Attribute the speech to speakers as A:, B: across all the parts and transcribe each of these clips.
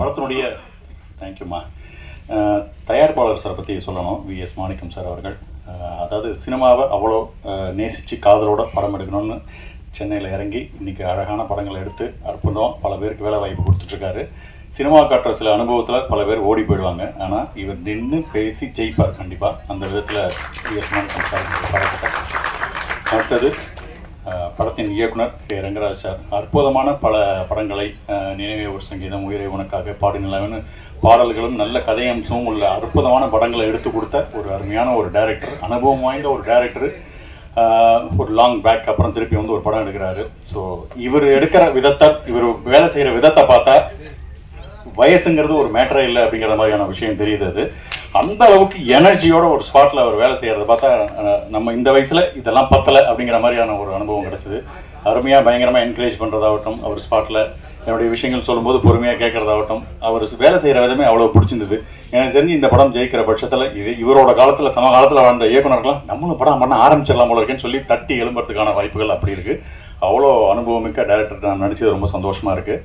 A: படத்தினுடைய தேங்க்யூம்மா தயாரிப்பாளர் சார் பற்றி சொல்லணும். விஎஸ் மாணிக்கம் சார் அவர்கள். அதாவது சினிமாவை அவ்வளோ நேசித்து காதலோட படம் எடுக்கணும்னு சென்னையில் இறங்கி இன்றைக்கி அழகான படங்களை எடுத்து அற்புதம் பல பேருக்கு வேலை வாய்ப்பு கொடுத்துட்ருக்காரு. சினிமா காட்டுற சில அனுபவத்தில் பல பேர் ஓடி போயிடுவாங்க. ஆனால் இவர் நின்று பேசி ஜெயிப்பார் கண்டிப்பாக. அந்த விதத்தில் விஎஸ் மாணிக்கம் சார் பாராட்டப்பட்டார். அடுத்தது படத்தின் இயக்குனர் கே ரங்கராஜ் சார். அற்புதமான பல படங்களை நினைவே ஒரு சங்கீதம், உயிரை உனக்காக, பாடு நிலவுன்னு பாடல்களும் நல்ல கதையம்சமும் உள்ள அற்புதமான படங்களை எடுத்து கொடுத்த ஒரு அருமையான ஒரு டைரக்டர், அனுபவம் வாய்ந்த ஒரு டைரக்டர். ஒரு லாங் பேக் அப்புறம் திருப்பி வந்து ஒரு படம் எடுக்கிறாரு. ஸோ இவர் எடுக்கிற விதத்தை, இவர் வேலை செய்கிற விதத்தை பார்த்தா வயசுங்கிறது ஒரு மேட்டரே இல்லை அப்படிங்கிற மாதிரியான விஷயம் தெரியுது. அது அந்த அளவுக்கு எனர்ஜியோட ஒரு ஸ்பாட்டில் அவர் வேலை செய்கிறத பார்த்தா நம்ம இந்த வயசில் இதெல்லாம் பத்தலை அப்படிங்கிற மாதிரியான ஒரு அனுபவம் கிடச்சிது. அருமையாக பயங்கரமாக என்கரேஜ் பண்ணுறதாகட்டும், அவர் ஸ்பாட்டில் என்னுடைய விஷயங்கள் சொல்லும்போது பொறுமையாக கேட்குறதாகட்டும், அவர் வேலை செய்கிற விதமே அவ்வளோ பிடிச்சிருந்தது. எனக்கு தெரிஞ்சு இந்த படம் ஜெயிக்கிற பட்சத்தில் இது இவரோட காலத்தில் சமகாலத்தில் வாழ்ந்த இயக்குனர்கள்லாம் நம்மளும் படம் பண்ண ஆரம்பிச்சிடலாம் போல இருக்குன்னு சொல்லி தட்டி எழும்புறதுக்கான வாய்ப்புகள் அப்படி இருக்குது. அவ்வளோ அனுபவமிக்க டைரக்டர் நான் நடிச்சது ரொம்ப சந்தோஷமாக இருக்குது.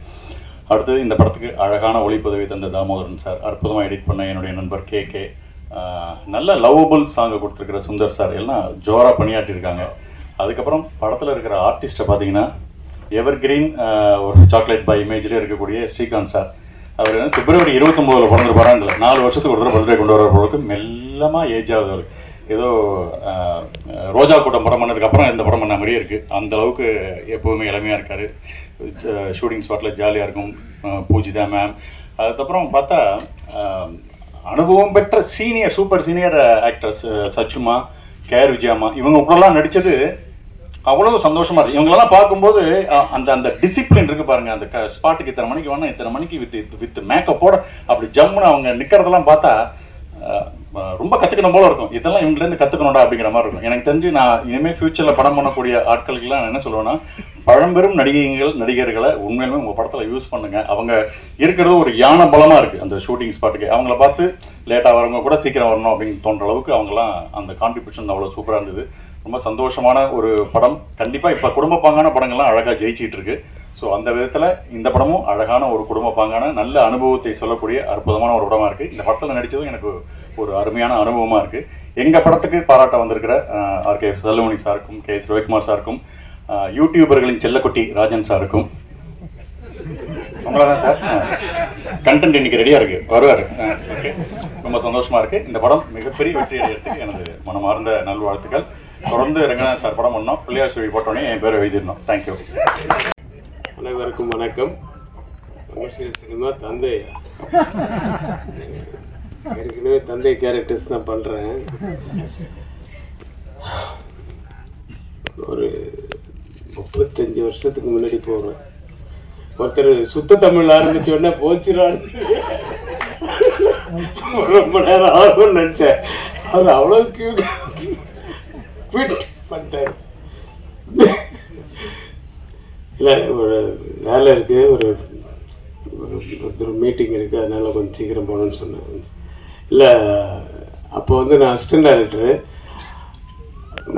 A: அடுத்து இந்த படத்துக்கு அழகான ஒளிப்பதவி தந்த தாமோதரன் சார், அற்புதமாக எடிட் பண்ண என்னுடைய நண்பர் கே, நல்ல லவ்வபுள் சாங்கை கொடுத்துருக்கிற சுந்தர் சார், எல்லாம் ஜோராக பணியாற்றிருக்காங்க. அதுக்கப்புறம் படத்தில் இருக்கிற ஆர்டிஸ்ட்டை பார்த்தீங்கன்னா எவர் கிரீன் ஒரு சாக்லேட் பாய் இமேஜ்லேயே இருக்கக்கூடிய ஸ்ரீகாந்த் சார். அவர் பிப்ரவரி 29 பிறந்திருப்பாரான்னு இல்லை, 4 வருஷத்துக்கு ஒரு தடவை பர்த்டே கொண்டு வர பொழுது மெல்லமாக ஏஜ் ஆகுது அவர். ஏதோ ரோஜா கூட்டம் படம் பண்ணதுக்கப்புறம் இந்த படம் பண்ண மாதிரியே இருக்குது. அந்தளவுக்கு எப்போவுமே இளமையாக இருக்கார். ஷூட்டிங் ஸ்பாட்டில் ஜாலியாக இருக்கும். பூஜிதா மேம், அதுக்கப்புறம் பார்த்தா அனுபவம் பெற்ற சீனியர் சூப்பர் சீனியர் ஆக்டர்ஸ் சச்சுமா, கேஆர் விஜயாமா, இவங்க கூடலாம் நடித்தது அவ்வளோ சந்தோஷமாக இருக்குது. இவங்களெல்லாம் பார்க்கும்போது அந்த அந்த டிசிப்ளின் இருக்குது பாருங்கள். அந்த ஸ்பாட்டுக்கு இத்தனை மணிக்கு வேணும், இத்தனை மணிக்கு வித் மேக்கப்போட அப்படி ஜம்முன்னு அவங்க நிற்கிறதெல்லாம் பார்த்தா ரொம்ப கற்றுக்கணும் போல இருக்கும். இதெல்லாம் இவங்கலேருந்து கற்றுக்கணும்டா அப்படிங்கிற மாதிரி இருக்கும். எனக்கு தெரிஞ்சு நான் இனிமேல் ஃபியூச்சரில் படம் பண்ணக்கூடிய ஆட்களுக்கெல்லாம் நான் என்ன சொல்லுவேன்னா, பழம்பெரும் நடிகர்களை உண்மையிலுமே உங்கள் படத்தில் யூஸ் பண்ணுங்கள். அவங்க இருக்கிறது ஒரு யானை பலமாக இருக்குது அந்த ஷூட்டிங் ஸ்பாட்டுக்கு. அவங்கள பார்த்து லேட்டாக வரவங்க கூட சீக்கிரம் வரணும் அப்படின்னு தோன்ற அளவுக்கு அவங்களாம் அந்த கான்ட்ரிபியூஷன் அவ்வளோ சூப்பராக இருந்தது. ரொம்ப சந்தோஷமான ஒரு படம். கண்டிப்பாக இப்போ குடும்ப பாங்கான படங்கள்லாம் அழகாக ஜெயிச்சிட்டு இருக்கு. ஸோ அந்த விதத்தில் இந்த படமும் அழகான ஒரு குடும்ப பாங்கான நல்ல அனுபவத்தை சொல்லக்கூடிய அற்புதமான ஒரு படமாக இருக்குது. இந்த படத்தில் நடித்ததும் எனக்கு ஒரு அருமையான அனுபவமாக இருக்குது. எங்கள் படத்துக்கு பாராட்ட வந்திருக்கிற ஆர்கே செல்வமணி சாருக்கும், கே எஸ் ரவிக்குமார் சாருக்கும், யூடியூபர்களின் செல்லக்குட்டி ராஜன் சாருக்கும், உங்களதான் சார் கண்டென்ட் இன்னைக்கு ரெடியாக இருக்குது, வருவார். ஓகே, ரொம்ப சந்தோஷமாக இருக்குது. இந்த படம் மிகப்பெரிய வெற்றி அடைகிறதுக்கு எனது மனமார்ந்த நல்வாழ்த்துக்கள். தொடர்ந்து ரங்கநாத் சார் படம் பண்ணோம், பிள்ளையார் சொல்லி போட்டோன்னே என் பேரை எழுதியிருந்தோம். தேங்க்யூ.
B: அனைவருக்கும் வணக்கம். கமர்ஷியல் சினிமா தந்தை, ஏற்கனவே தந்தை கேரக்டர்ஸ் தான் பண்ணுறேன். ஒரு 35 வருஷத்துக்கு முன்னாடி போகிறேன். ஒருத்தர் சுத்த தமிழ் ஆரம்பிச்சோடனே போச்சுடான்னு ரொம்ப நேரம் ஆகும் நினச்சேன். அவர் அவ்வளோ குவிட் பண்ணிட்டார். இல்லை, ஒரு வேலை இருக்குது, ஒருத்தர் மீட்டிங் இருக்குது, அதனால் கொஞ்சம் சீக்கிரம் போகணுன்னு சொன்னேன். இல்லை, அப்போ வந்து நான் அசிஸ்டன்ட் டைரக்டரு.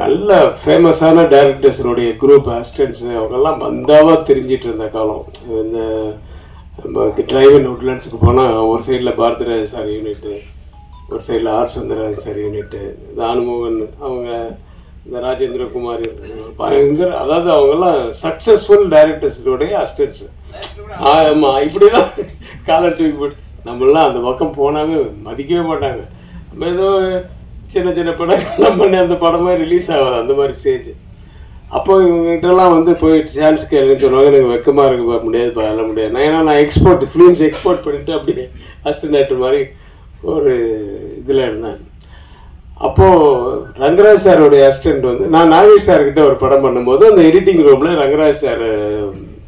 B: நல்ல ஃபேமஸான டைரக்டர்ஸனுடைய குரூப் அசிஸ்டன்ஸு அவங்கெல்லாம் பந்தாவாக தெரிஞ்சிட்டு இருந்த காலம். இந்த நம்ம டிரைவன் உட்லண்ட்ஸுக்கு போனால் ஒரு சைடில் பாரதிராஜ் சார் யூனிட்டு, ஒரு சைடில் R Sundararajan sir unit, Thanumohan, அவங்க இந்த ராஜேந்திரகுமார், பயங்கர, அதாவது அவங்கெல்லாம் சக்ஸஸ்ஃபுல் டைரக்டர்ஸுடைய அசிஸ்டன்ஸு. ஆமாம், இப்படி தான் காலர் தூக்கி போட்டு நம்மளாம் அந்த பக்கம் போனாவே மதிக்கவே மாட்டாங்க. நம்ம ஏதோ சின்ன சின்ன படங்கள்லாம் பண்ணி அந்த படமே ரிலீஸ் ஆகாது, அந்த மாதிரி ஸ்டேஜ். அப்போ இவங்ககிட்டலாம் வந்து போய் சான்ஸ் கேளுன்னு சொல்லுவாங்க. எனக்கு வெக்கமாக இருக்கு, முடியாதுப்பா, அதெல்லாம் முடியாது. ஏன்னா நான் ஃபிலிம்ஸ் எக்ஸ்போர்ட் பண்ணிவிட்டு அப்படி அசிஸ்டன்ட் டைரக்டர் மாதிரி ஒரு இதில் இருந்தேன். அப்போது ரங்கராஜ் சாரோடைய அசிஸ்டண்ட் வந்து, நான் நாகேஷ் சார்கிட்ட ஒரு படம் பண்ணும்போது அந்த எடிட்டிங் ரூமில் ரங்கராஜ் சார்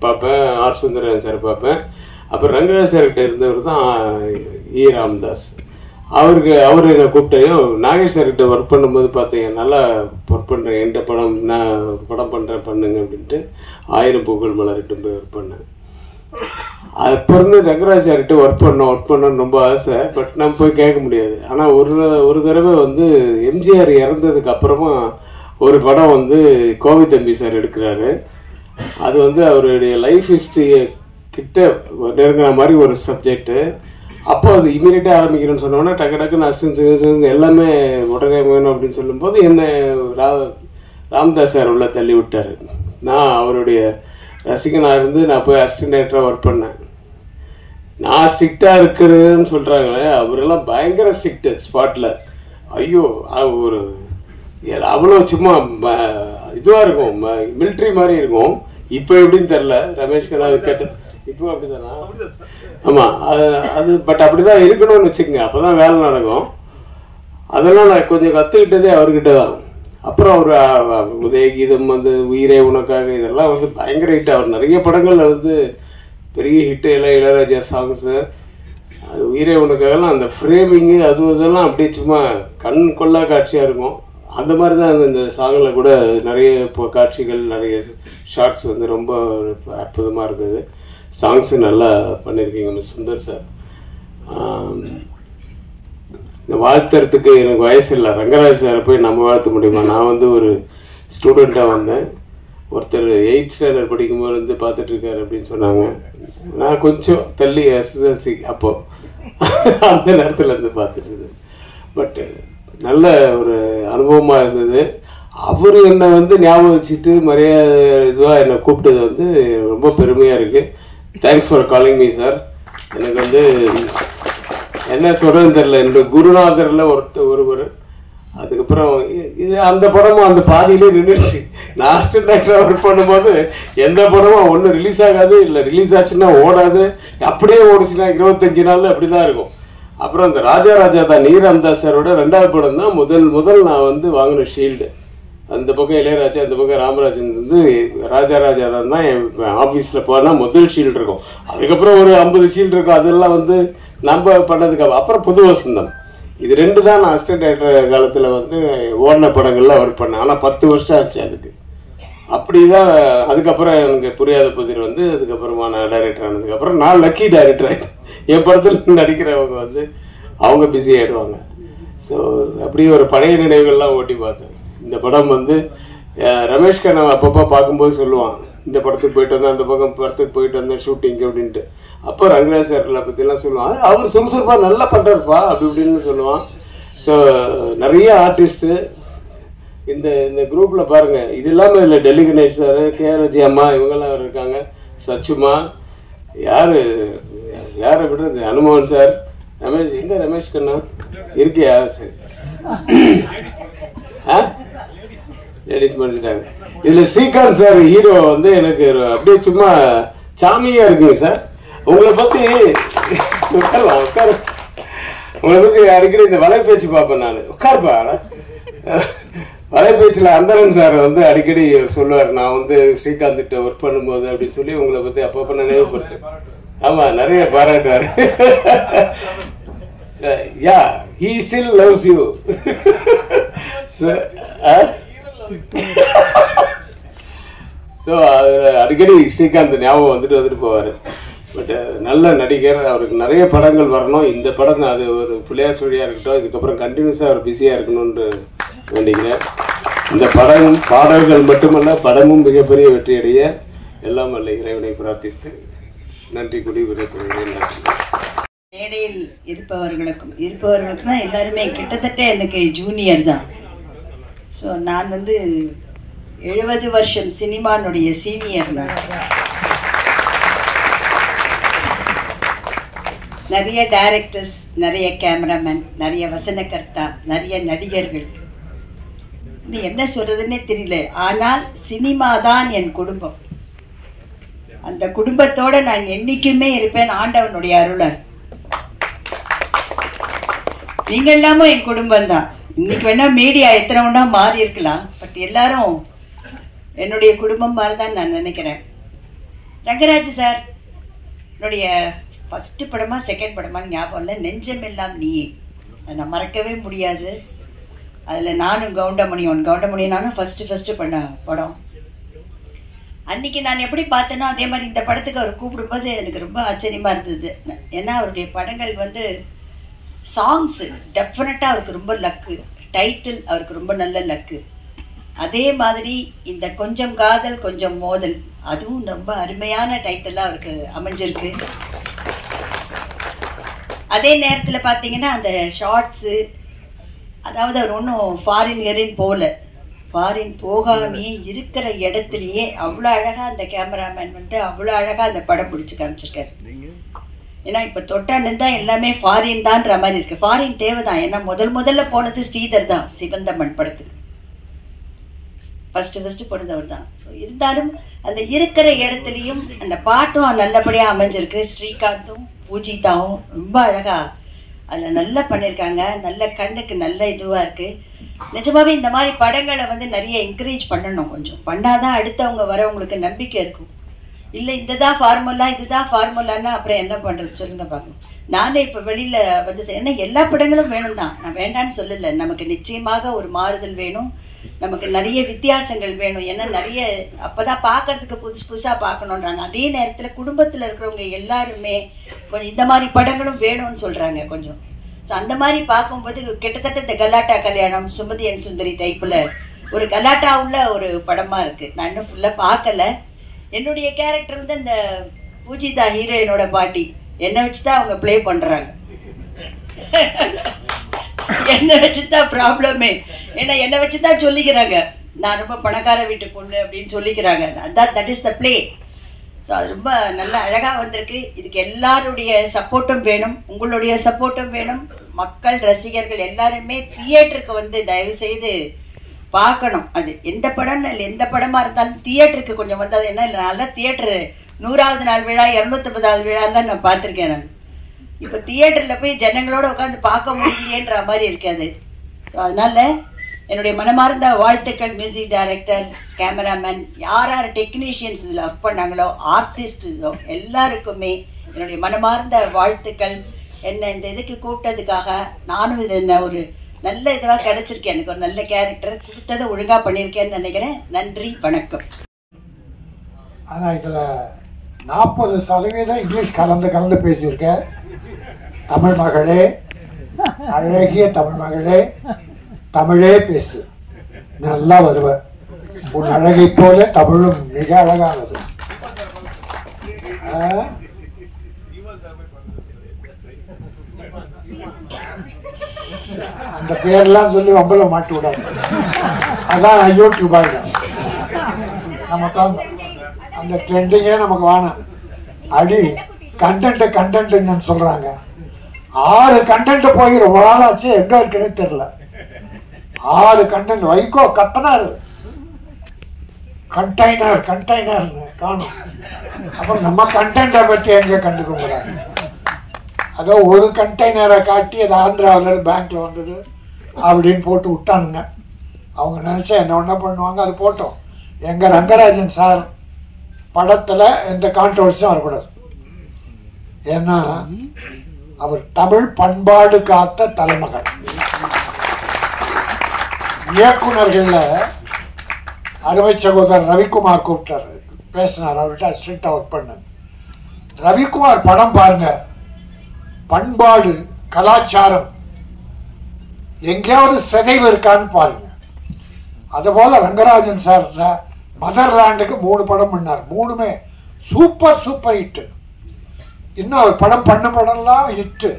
B: பார்ப்பேன், ஆர் சுந்தரன் சார் பார்ப்பேன். அப்புறம் ரங்கராஜ் சார்கிட்ட இருந்தவர் தான் இ ராமதாஸ். அவர் என்னை கூப்பிட்டு, நாகேஷ் சார்கிட்ட ஒர்க் பண்ணும்போது பார்த்தீங்க, நல்லா ஒர்க் பண்ணுறேன், எந்த படம் நான் படம் பண்ணுறேன் பண்ணுங்க அப்படின்ட்டு 1000 பூக்கள் மலர்கிட்ட போய் ஒர்க் பண்ணேன். அப்போ இருந்து ரங்கராஜ் சார்கிட்ட ஒர்க் பண்ணணும்னு ரொம்ப ஆசை. பட் நம்ம போய் கேட்க முடியாது. ஆனால் ஒரு தடவை வந்து எம்ஜிஆர் இறந்ததுக்கு அப்புறமா ஒரு படம் வந்து கோவை தம்பி சார் எடுக்கிறாரு. அது வந்து அவருடைய லைஃப் ஹிஸ்ட்ரியை கிட்ட நெருங்கின மாதிரி ஒரு சப்ஜெக்ட்டு. அப்போ அது இமீடியட்டாக ஆரம்பிக்கிறேன்னு சொன்னோன்னா டக்கு டக்குன்னு அசிஸ்டன்ஸ் எல்லாமே உடனே வேணும் அப்படின்னு சொல்லும்போது என்னை ராம்தாஸ் சார் உள்ள தள்ளி விட்டார். நான் அவருடைய ரசிகனாக இருந்து நான் போய் அசிஸ்டன்ட் டைரக்டராக ஒர்க் பண்ணேன். நான் ஸ்ட்ரிக்டாக இருக்கிறதுன்னு சொல்கிறாங்களே, அவரெல்லாம் பயங்கர ஸ்ட்ரிக்ட்டு ஸ்பாட்டில். ஐயோ ஒரு அவ்வளோ சும்மா இதுவாக இருக்கும், மிலிட்ரி மாதிரி இருக்கும். இப்போ எப்படின்னு தெரில, ரமேஷ் கண்ணா கேட்ட இப்போ அப்படி தானா? ஆமாம், அது பட் அப்படி தான் இருக்கணும்னு வச்சுக்கோங்க, அப்போ தான் வேலை நடக்கும். அதெல்லாம் நான் கொஞ்சம் கற்றுக்கிட்டதே அவர்கிட்ட தான். அப்புறம் அவர் உதயகீதம் வந்து உயிரே உனக்காக இதெல்லாம் வந்து பயங்கர ஹிட். அவர் நிறைய படங்களில் வந்து பெரிய ஹிட்டு, எல்லாம் இளையராஜா சாங்ஸு. அது உயிரே உனக்காகலாம் அந்த ஃப்ரேமிங்கு அது இதெல்லாம் அப்படியே சும்மா கண் கொள்ளா காட்சியாக இருக்கும். அந்த மாதிரி தான் இந்த சாங்கில் கூட நிறைய இப்போ காட்சிகள், நிறைய ஷார்ட்ஸ் வந்து ரொம்ப அற்புதமாக இருந்தது. சாங்ஸு நல்லா பண்ணியிருக்கீங்க மிஸ் சுந்தர் சார். இந்த வாழ்த்துறதுக்கு எனக்கு வயசு இல்லை. ரங்கராஜ் சாரை போய் நம்ம வாழ்த்த முடியுமா? நான் வந்து ஒரு ஸ்டூடெண்ட்டாக வந்தேன். ஒருத்தர் 8th ஸ்டாண்டர்ட் படிக்கும்போது வந்து பார்த்துட்ருக்காரு அப்படின்னு சொன்னாங்க. நான் கொஞ்சம் தள்ளி SSLC அப்போது அந்த நேரத்தில் இருந்து பார்த்துட்டு இருந்தது. பட்டு நல்ல ஒரு அனுபவமாக இருந்தது. அவர் என்னை வந்து ஞாபகம் வச்சுட்டு மரியாதை இதுவாக என்னை கூப்பிட்டது வந்து ரொம்ப பெருமையாக இருக்குது. Thanks for calling me sir. எனக்கு வந்து என்ன சொல்கிறதுன்னு தெரில. என்னோட குருநாதரில் ஒருவர். அதுக்கப்புறம் இது அந்த படமும் அந்த பாதியிலே நின்றுச்சு. நான் அசிஸ்டன்ட் டைரக்டராக ஒர்க் பண்ணும்போது எந்த படமும் ஒன்றும் ரிலீஸ் ஆகாது, இல்லை ரிலீஸ் ஆச்சுன்னா ஓடாது, அப்படியே ஓடிச்சுன்னா 25 நாள் அப்படி தான் இருக்கும். அப்புறம் அந்த ராஜா தான் நீராம்தாஸ் சாரோட 2வது படம் தான் முதல் நான் வந்து வாங்கின ஷீல்டு. அந்த பக்கம் இளையராஜா, அந்த பக்கம் ராமராஜன் வந்து ராஜா தான் என் ஆஃபீஸில் போனால் முதல் ஷீல்டு இருக்கும். அதுக்கப்புறம் ஒரு 50 ஷீல்டு இருக்கும். அதெல்லாம் வந்து நம்ம பண்ணதுக்கு அப்புறம் புது வசந்தம். இது 2 தான் நான் அசிஸ்டன்ட் டைரக்டர் காலத்தில் வந்து ஓடின படங்கள்லாம் ஒர்க் பண்ணேன். ஆனால் 10 வருஷம் ஆச்சு அதுக்கு. அப்படி தான். அதுக்கப்புறம் எனக்கு புரியாத புதிர் வந்து அதுக்கப்புறமா நான் டைரக்டர் ஆனதுக்கப்புறம் நான் லக்கி டைரக்டர் ஆகிட்டேன். என் படத்தில் நடிக்கிறவங்க வந்து அவங்க பிஸி ஆகிடுவாங்க. ஸோ அப்படியே ஒரு பழைய நினைவுகள்லாம் ஓட்டி பார்த்தேன். இந்த படம் வந்து ரமேஷ் கண்ணா அப்பப்போ பார்க்கும்போது சொல்லுவான், இந்த படத்துக்கு போயிட்டு வந்தேன், அந்த படத்துக்கு போயிட்டு வந்தேன் ஷூட்டிங்கு அப்படின்ட்டு. அப்போ ரங்கராஜ் சார்களை பற்றிலாம் சொல்லுவான், அவர் சுறுசுறுப்பாக நல்லா பண்ணுறாருப்பா அப்படி இப்படின்னு சொல்லுவான். ஸோ நிறைய ஆர்டிஸ்ட்டு இந்த குரூப்பில் பாருங்கள். இது இல்லாமல் இல்லை டெல்லி கணேஷ் சார், கேஆர்ஜி அம்மா இவங்கெல்லாம் இருக்காங்க, சச்சுமா, யாரை விடுறது, அனுமோகன் சார், ரமேஷ் கண்ணா இருக்கியா? சரி, லேடிஸ் முடிச்சுட்டாங்க. இதில் ஸ்ரீகாந்த் சார் ஹீரோ வந்து எனக்கு அப்படியே சும்மா சாமியாக இருக்குங்க சார். உங்களை பற்றி உங்களை பற்றி அடிக்கடி இந்த வலைப்பேச்சு பார்ப்பேன் நான். உட்கார்ப்பா வலைப்பேச்சில் அந்தரன் சார் வந்து அடிக்கடி சொல்லுவார், நான் வந்து ஸ்ரீகாந்த் கிட்ட ஒர்க் பண்ணும்போது அப்படின்னு சொல்லி உங்களை பற்றி அப்பப்போ நினைவுபடுத்தேன். ஆமாம், நிறைய பாராட்டுவார். யா, he still loves you. So அடிக்கடி ஸ்ரீகாந்த் ஞாபகம் வந்துட்டு போவார். பட் நல்ல நடிகர், அவருக்கு நிறைய படங்கள் வரணும். இந்த படம் அது ஒரு பிள்ளையார் சொல்லியாக இருக்கட்டும், இதுக்கப்புறம் கண்டினியூஸாக அவர் பிஸியாக இருக்கணும்னு வேண்டிக்கிறேன். இந்த பாடல்கள் மட்டுமல்ல, படமும் மிகப்பெரிய வெற்றியடைய எல்லாம் வல்ல இறைவனை பிரார்த்தித்து நன்றி கூறி விடைபெறுகிறேன். நன்றி.
C: மேடையில் இருப்பவர்களுக்குனா எல்லாருமே கிட்டத்தட்ட எனக்கு ஜூனியர் தான். ஸோ நான் வந்து 70 வருஷம் சினிமானுடைய சீனியர். நிறைய டைரக்டர்ஸ், நிறைய கேமராமேன், நிறைய வசனகர்த்தா, நிறைய நடிகர்கள், என்ன சொல்றதுன்னே தெரியல. ஆனால் சினிமா தான் என் குடும்பம். அந்த குடும்பத்தோட நான் என்னைக்குமே இருப்பேன், ஆண்டவனுடைய அருளர். நீங்க எல்லாமும் என் குடும்பம் தான். இன்னைக்கு வேணா மீடியா எத்தனை ஒன்றா மாறி இருக்கலாம், பட் எல்லாரும் என்னுடைய குடும்பம் மாதிரி தான் நான் நினைக்கிறேன். ரங்கராஜ் சார் என்னுடைய ஃபஸ்ட்டு படமா செகண்ட் படமான்னு ஞாபகம் இல்லை, நெஞ்சமெல்லாம் நீயே. அதை நான் மறக்கவே முடியாது. அதில் நானும் கவுண்டமணி நானும் ஃபஸ்ட்டு பண்ண படம். அன்றைக்கி நான் எப்படி பார்த்தேனோ அதே மாதிரி இந்த படத்துக்கு அவர் கூப்பிடும்போது எனக்கு ரொம்ப ஆச்சரியமாக இருந்தது. ஏன்னா அவருடைய படங்கள் வந்து சாங்ஸு டெஃபினட்டாக அவருக்கு ரொம்ப லக்கு, டைட்டில் அவருக்கு ரொம்ப நல்ல லக்கு. அதே மாதிரி இந்த கொஞ்சம் காதல் கொஞ்சம் மோதல் அதுவும் ரொம்ப அருமையான டைட்டிலாக அவருக்கு அமைஞ்சிருக்கு. அதே நேரத்தில் பார்த்தீங்கன்னா அந்த ஷார்ட்ஸு, அதாவது அவர் ஒன்றும் ஃபாரின் ஃபாரின் போகாமையே இருக்கிற இடத்துலையே அவ்வளோ அழகாக அந்த கேமராமேன் வந்து அவ்வளோ அழகாக அந்த படம் பிடிச்சி காமிச்சிருக்காரு. ஏன்னா இப்போ தொட்டான்னு தான் எல்லாமே ஃபாரின் தான்ற மாதிரி இருக்குது. ஃபாரின் தேவை தான். ஏன்னா முதல்ல போனது ஸ்ரீதர் தான் சிவந்தமன் படத்துக்கு. ஃபஸ்ட்டு போனது அவர் தான். ஸோ இருந்தாலும் அந்த இருக்கிற இடத்துலையும் அந்த பாட்டும் நல்லபடியாக அமைஞ்சிருக்கு. ஸ்ரீகாந்தும் பூஜிதாவும் ரொம்ப அழகாக அதில் நல்லா பண்ணியிருக்காங்க. நல்ல கண்ணுக்கு நல்ல இதுவாக இருக்குது. நிஜமாவே இந்த மாதிரி படங்களை வந்து நிறைய என்கரேஜ் பண்ணணும். கொஞ்சம் பண்ணாதான் அடுத்தவங்க வரவங்களுக்கு நம்பிக்கை இருக்கும். இல்லை இதுதான் ஃபார்முலான்னா அப்புறம் என்ன பண்ணுறது சொல்லுங்கள் பார்க்கணும். நானே இப்போ வெளியில் வந்து ஏன்னா எல்லா படங்களும் வேணும் தான், நான் வேண்டான்னு சொல்லலை. நமக்கு நிச்சயமாக ஒரு மாறுதல் வேணும், நமக்கு நிறைய வித்தியாசங்கள் வேணும். ஏன்னா நிறைய அப்போ தான் பார்க்கறதுக்கு புதுசாக பார்க்கணுன்றாங்க. அதே நேரத்தில் குடும்பத்தில் இருக்கிறவங்க எல்லாருமே கொஞ்சம் இந்த மாதிரி படங்களும் வேணும்னு சொல்கிறாங்க கொஞ்சம். ஸோ அந்த மாதிரி பார்க்கும்போது கிட்டத்தட்ட இந்த கலாட்டா கல்யாணம், சுமதி அண்ட் சுந்தரி டைப்பில் ஒரு கலாட்டா உள்ள ஒரு படமாக இருக்குது. நான் இன்னும் ஃபுல்லாக பார்க்கலை. என்னுடைய கேரக்டர் வந்து அந்த பூஜிதா ஹீரோயினோட பாட்டி, என்னை வச்சு தான் அவங்க ப்ளே பண்ணுறாங்க. என்னை வச்சு தான் ப்ராப்ளமே. ஏன்னா என்னை வச்சு தான் சொல்லிக்கிறாங்க நான் ரொம்ப பணக்கார வீட்டு பொண்ணு அப்படின்னு சொல்லிக்கிறாங்க. அதான் that is the play. So அது ரொம்ப நல்லா அழகாக வந்திருக்கு. இதுக்கு எல்லாருடைய சப்போர்ட்டும் வேணும், உங்களுடைய சப்போர்ட்டும் வேணும். மக்கள் ரசிகர்கள் எல்லாருமே தியேட்டருக்கு வந்து தயவு செய்து பார்க்கணும். அது எந்த படமாக இருந்தாலும் தியேட்டருக்கு கொஞ்சம் வந்து அது என்ன இல்லை, நல்லா தியேட்டரு 100வது நாள் விழா 250வது விழாலாம் நான் பார்த்துருக்கேன். நான் இப்போ தியேட்டரில் போய் ஜனங்களோட உட்காந்து பார்க்க முடியலையேன்ற மாதிரி இருக்காது. ஸோ அதனால் என்னுடைய மனமார்ந்த வாழ்த்துக்கள் மியூசிக் டைரக்டர், கேமராமேன், யார் டெக்னீஷியன்ஸ் இதில் ஒர்க் பண்ணாங்களோ, ஆர்டிஸ்டோ எல்லாருக்குமே என்னுடைய மனமார்ந்த வாழ்த்துக்கள். என்னை இந்த இதுக்கு கூப்பிட்டதுக்காக நானும் இது என்ன ஒரு நல்ல இதுவாக கிடச்சிருக்கேன். எனக்கு ஒரு நல்ல கேரக்டர் கொடுத்ததை ஒழுங்காக பண்ணியிருக்கேன்னு நினைக்கிறேன். நன்றி, வணக்கம்.
D: ஆனால் இதில் 40% இங்கிலீஷ் கலந்து பேசியிருக்கேன். தமிழ் மகளே, அழகிய தமிழ் மகளே, தமிழே பேசு, நல்லா வருவ. உன் அழகை போல தமிழும் மிக அழகானது. அந்த பேரெல்லாம் சொல்லி வம்பல மாட்டி விடாது. அதான் யூடியூப் ஆகிடும் நமக்கு. அந்த ட்ரெண்டிங்கே நமக்கு வேணாம். அடி கண்டென்ட் சொல்றாங்க. 6 கண்டென்ட் போய் ரொம்ப நாளாச்சு, எங்க இருக்குன்னு தெரியல. 6 கண்டென்ட். வைகோ கத்தனாரு கண்டெய்னர் காணும். அப்புறம் நம்ம கண்டென்ட்டை பற்றி எங்க கண்டுக்க முடியாது. அதோ ஒரு கண்டெய்னரை காட்டி அது ஆந்திராவில் பேங்க்ல வந்தது அப்படின்னு போட்டு விட்டானுங்க. அவங்க நினைச்சா என்ன ஒன்றா பண்ணுவாங்க, அது போட்டோம். எங்க ரங்கராஜன் சார் படத்துல எந்த கான்ட்ரவர்சியும் வரக்கூடாது. ஏன்னா அவர் தமிழ் பண்பாடு காத்த தலைமகன். இயக்குநர்கள்ல அருமை சகோதரர் ரவிக்குமார் கூப்பிட்டார், பேசினார். அவர்கிட்ட அசிஸ்டண்டா ஒர்க் பண்ண ரவிக்குமார் படம் பாருங்க. பண்பாடு கலாச்சாரம் எங்கேயாவது சிதைவு இருக்கான்னு பாருங்க. அதுபோல ரங்கராஜன் சார் மதர்லாண்டுக்கு 3 படம் பண்ணார். 3மே சூப்பர் ஹிட். இன்னும் அவர் பண்ண படம்லாம் ஹிட்டு.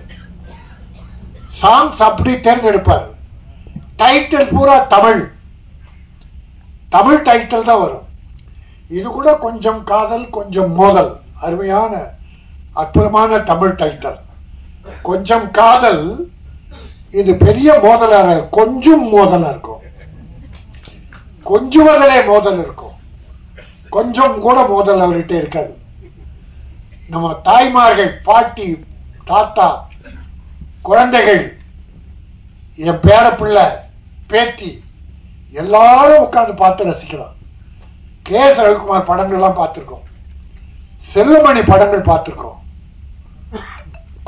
D: சாங்ஸ் அப்படி தேர்ந்தெடுப்பார். டைட்டில் பூரா தமிழ் டைட்டில் தான் வரும். இது கூட கொஞ்சம் காதல் கொஞ்சம் மோதல், அருமையான அற்புதமான தமிழ் டைட்டில். கொஞ்சம் காதல், இது பெரிய மோதலாக, கொஞ்சம் மோதலா இருக்கும். கொஞ்சுவதிலே மோதல் இருக்கும், கொஞ்சம் கூட மோதல் அவர்கிட்ட இருக்காது. நம்ம தாய்மார்கள், பாட்டி, தாத்தா, குழந்தைகள், என் பேர பிள்ளை, பேத்தி எல்லாரும் உட்காந்து பார்த்து ரசிக்கலாம். கே.எஸ். ரவிக்குமார் படங்கள்லாம் பார்த்துருக்கோம், செல்லுமணி படங்கள் பார்த்துருக்கோம்.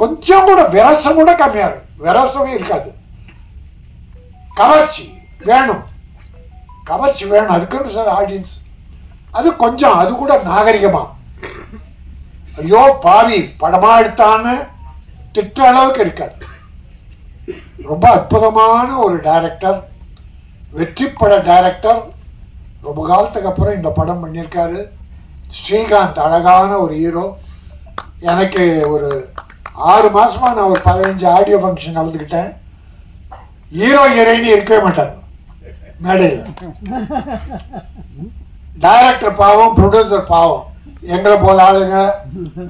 D: கொஞ்சம் கூட விரசம் கூட கம்மியா இருக்கு, விரசமே இருக்காது. கவர்ச்சி வேணும், அதுக்குன்னு சார் ஆடியன்ஸ். அது கொஞ்சம், அது கூட நாகரிகமா, ஐயோ பாவி படமா எடுத்தான்னு திட்ட அளவுக்கு இருக்காது. ரொம்ப அற்புதமான ஒரு டைரக்டர், வெற்றி பட டைரக்டர், ரொம்ப காலத்துக்கு அப்புறம் இந்த படம் பண்ணியிருக்காரு. ஸ்ரீகாந்த் அழகான ஒரு ஹீரோ. எனக்கு ஒரு 6 மாதமாக நான் ஒரு 15 ஆடியோ ஃபங்க்ஷன் கலந்துக்கிட்டேன். ஹீரோ ஹீரோயினி இருக்கவே மாட்டாங்க மேடையில். டைரக்டர் பாவம், ப்ரொடியூசர் பாவம். எங்களை போல ஆளுங்க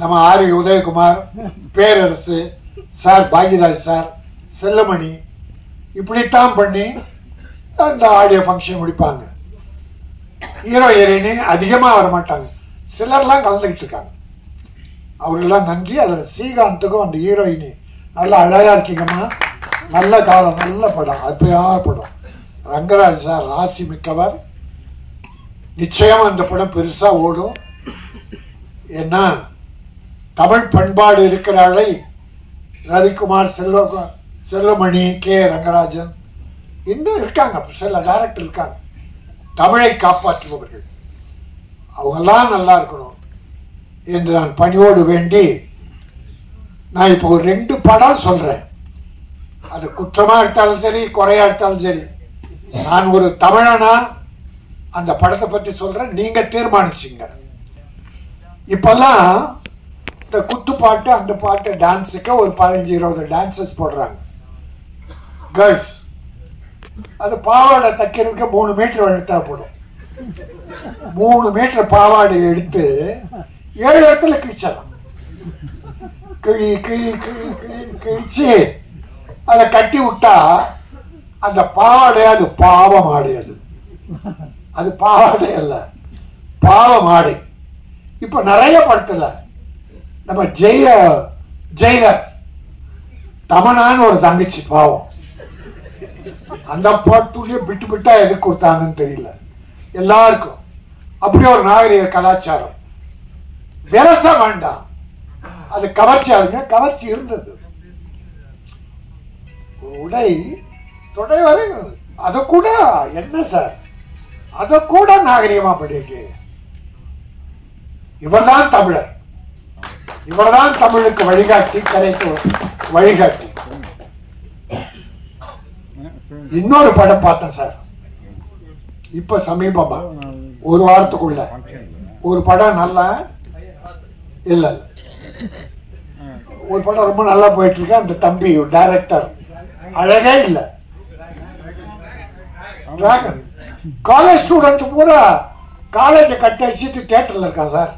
D: நம்ம ஆர் உதயகுமார், பேரரசு சார், பாக்யராஜ் சார், செல்லமணி இப்படித்தான் பண்ணி அந்த ஆடியோ ஃபங்க்ஷன் முடிப்பாங்க. ஹீரோ ஹீரோயினி அதிகமாக வரமாட்டாங்க. சிலர்லாம் கலந்துக்கிட்டு இருக்காங்க. அவர்களெல்லாம் நன்றி. அதில் ஸ்ரீகாந்துக்கும் அந்த ஹீரோயினி நல்லா அழகாக இருக்கீங்கம்மா, நல்ல காலம், நல்ல படம், அற்புதமான படம். ரங்கராஜ் சார் ராசி மிக்கவர். நிச்சயம் அந்த படம் பெருசாக ஓடும். ஏன்னா தமிழ் பண்பாடு இருக்கிறாளை ரவிக்குமார், செல்வமணி, கே ரங்கராஜன் இன்னும் இருக்காங்க, சில டைரக்டர் இருக்காங்க தமிழை காப்பாற்றுபவர்கள். அவங்கெல்லாம் நல்லா இருக்கணும் என்று நான் பணியோடு வேண்டி, நான் இப்போ ஒரு 2 படம் சொல்கிறேன். அது குற்றமாக எடுத்தாலும் சரி, குறையாக எடுத்தாலும் சரி, நான் ஒரு தமிழனா அந்த படத்தை பற்றி சொல்கிறேன், நீங்கள் தீர்மானிச்சிங்க. இப்போல்லாம் இந்த குத்துப்பாட்டு, அந்த பாட்டு, டான்ஸுக்கு ஒரு 15-20 டான்ஸஸ் போடுறாங்க கேர்ள்ஸ். அது பாவாடை தைக்கிறதுக்கு 3 மீட்டர் எடுத்தா போடும். 3 மீட்டர் பாவாடை எடுத்து 7 இடத்துல கிழிச்சிடலாம். கிழிச்சு அதை கட்டி விட்டா அந்த பாவாடை, அது பாவம் ஆடை. அது பாவாடை அல்ல, பாவம் ஆடை. இப்போ நிறைய படத்துல நம்ம ஜெயிலர் தமனான்னு ஒரு தங்கச்சி பாவம், அந்த பாட்டுலயே விட்டு விட்டா எதுக்கு கொடுத்தாங்கன்னு தெரியல எல்லாருக்கும். அப்படி ஒரு நாகரிக கலாச்சாரம். விரச வேண்டாம், அது கவர்ச்சியாளுங்க, கவர்ச்சி இருந்தது. ஒரு உடை தொடை வரை அதை கூட என்ன சார், அதை கூட நாகரிகமா படிக்க. இவர்தான் தமிழர், இவர்தான் தமிழுக்கு வழிகாட்டி, கரைக்கு வழிகாட்டி. இன்னொரு படம் பார்த்தேன் சார் இப்ப சமீபமா, ஒரு வாரத்துக்குள்ள. ஒரு படம் நல்லா இல்ல, ஒரு படம் ரொம்ப நல்லா போயிட்டு இருக்கு. அந்த தம்பி டைரக்டர் அழகே இல்லை. டிராகன் காலேஜ் ஸ்டூடெண்ட் பூரா காலேஜை கட்டடிச்சுட்டு தியேட்டர்ல இருக்கான் சார்.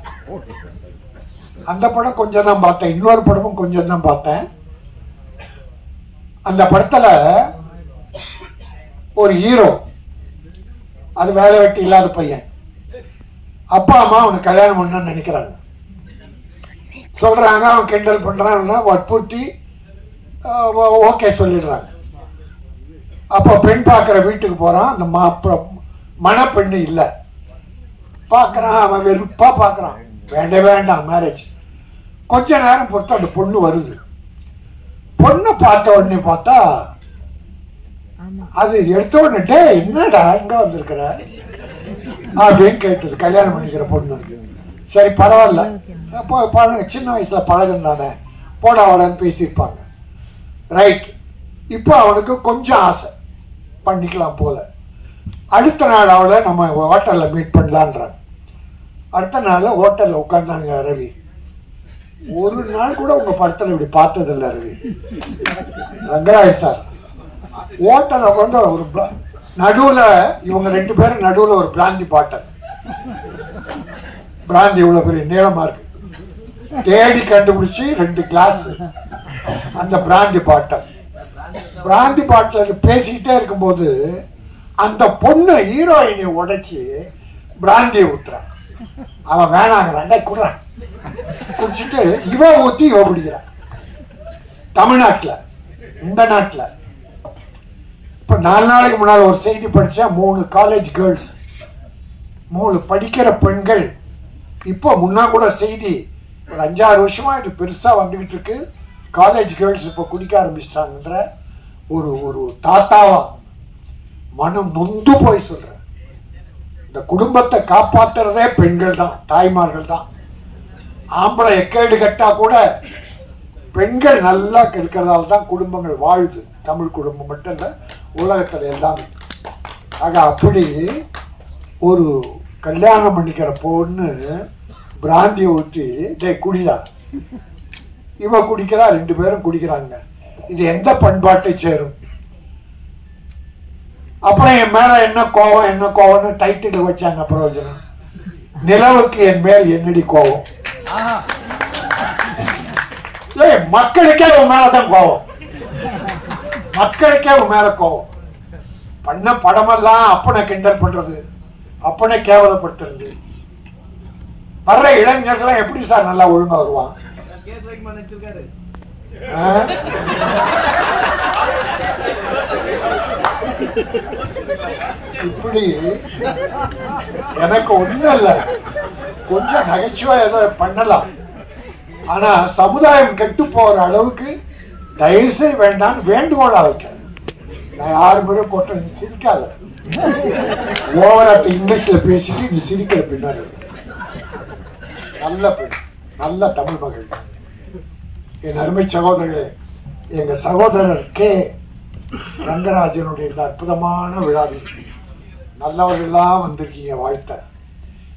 D: அந்த படம் கொஞ்சம் தான் பார்த்தேன். இன்னொரு படமும் கொஞ்சம் தான் பார்த்தேன். அந்த படத்துல ஒரு ஹீரோ, அது வேலை வெட்டி இல்லாத பையன், அப்பா அம்மா அவனுக்கு கல்யாணம் பண்ணு நினைக்கிறாங்க. சொல்றாங்க, அவன் கிண்டல் பண்றான், வற்புறுத்தி ஓகே சொல்லிடுறாங்க. அப்போ பெண் பார்க்குற வீட்டுக்கு போறான். அந்த மணப்பெண்ணு இல்லை. பார்க்குறான், அவன் வெறுப்பா பார்க்குறான், வேண்டாம் மேரேஜ். கொஞ்ச நேரம் பொறுத்து அந்த பொண்ணு வருது. பொண்ணை பார்த்த உடனே பார்த்தா, அது எடுத்த உடனே, டே என்னடா இங்க வந்திருக்கிற அப்படின்னு கேட்டது கல்யாணம் பண்ணிக்கிற பொண்ணு. சரி பரவாயில்ல, சின்ன வயசுல பழகம் தானே, போடா வாடான்னு பேசியிருப்பாங்க. ரைட். இப்போ அவனுக்கு கொஞ்சம் ஆசை, பண்ணிக்கலாம் போல. அடுத்த நாள் அவளை நம்ம ஹோட்டலில் மீட் பண்ணலான்றாங்க. அடுத்த நாள் ஹோட்டலில் உட்காந்தாங்க ரவி. ஒரு நாள் கூட உங்க படத்தில் இப்படி பார்த்ததில்லை ரவி. ரங்கராஜ் சார் ஹோட்டலில் உட்காந்து ஒரு நடுவில், இவங்க 2 பேரும் நடுவில் ஒரு பிராந்தி பாட்டல். பிராந்தி இவ்வளோ பெரிய நீளமாக இருக்கு, தேடி கண்டுபிடிச்சி 2 கிளாஸ் அந்த பிராந்தி பாட்டல். பிராந்தி பாட்டில் பேசிக்கிட்டே இருக்கும்போது அந்த பொண்ணு ஹீரோயினை உடைச்சி பிராந்தியை ஊத்துறான். அவன் வேணாங்கிறான், குடுறான். குடிச்சிட்டு இவ ஊத்தி இவ பிடிக்கிறான். தமிழ்நாட்டில், இந்த நாட்டில் இப்போ 4 நாளைக்கு முன்னால் ஒரு செய்தி படித்தேன். 3 காலேஜ் கேர்ள்ஸ், 3 படிக்கிற பெண்கள். இப்போ முன்னா கூட செய்தி, ஒரு 5-6 வருஷமா இது பெருசாக வந்துகிட்டு இருக்கு. காலேஜ் கேர்ள்ஸ் இப்போ குடிக்க ஆரம்பிச்சிட்டாங்கன்ற ஒரு தாத்தாவா மனம் நொந்து போய் சொல்றேன். இந்த குடும்பத்தை காப்பாற்றுறதே பெண்கள் தான், தாய்மார்கள் தான். ஆம்பளை எக்கேடு கட்டா கூட பெண்கள் நல்லா இருக்கிறதால தான் குடும்பங்கள் வாழுது. தமிழ் குடும்பம் மட்டும் இல்லை, உலகத்தில் எல்லாமே. ஆக அப்படி ஒரு கல்யாணம் பண்ணிக்கிற பொண்ணு பிராந்தியை ஊற்றி டே குடிடா, இவ குடிக்கிறா, 2 பேரும் குடிக்கிறாங்க. இது எந்த பண்பாட்டை சேரும்? அப்புறம் என் மேல என்ன கோவம்னு டைட்டில் வச்சா என்ன பிரயோஜனம்? நிலவுக்கு என் மேல் என்னடி கோவம்? மக்களுக்கே உன் மேலதான் கோவம், மக்களுக்கே உன் மேல கோவம். பண்ண படமெல்லாம் அப்பனை கிண்டல் பண்றது, அப்பனை கேவலப்படுத்துறது. வர்ற இளைஞர்கள் எப்படி சார் நல்லா ஒழுங்கா வருவான்? இப்படி எனக்கு ஒண்ணும் இல்ல, கொஞ்சம் நகைச்சுவை ஏதோ பண்ணலாம். ஆனா சமுதாயம் கெட்டு போற அளவுக்கு தயவுசெய்து வேண்டாம்னு வேண்டுகோளா வைக்கிறேன். நான் யாருமே கொட்ட, நீ சிரிக்காத, ஓவரா இங்கிலீஷ்ல பேசிட்டு நீ சிரிக்கிற பின்னாடி. நல்ல பெண், நல்ல தமிழ் மகள். என் அருமை சகோதரர்களே, எங்க சகோதரர் கே ரங்கராஜனுடைய இந்த அற்புதமான விழாவில் நல்லவர்கள்லாம் வந்திருக்கீங்க, வாழ்த்த.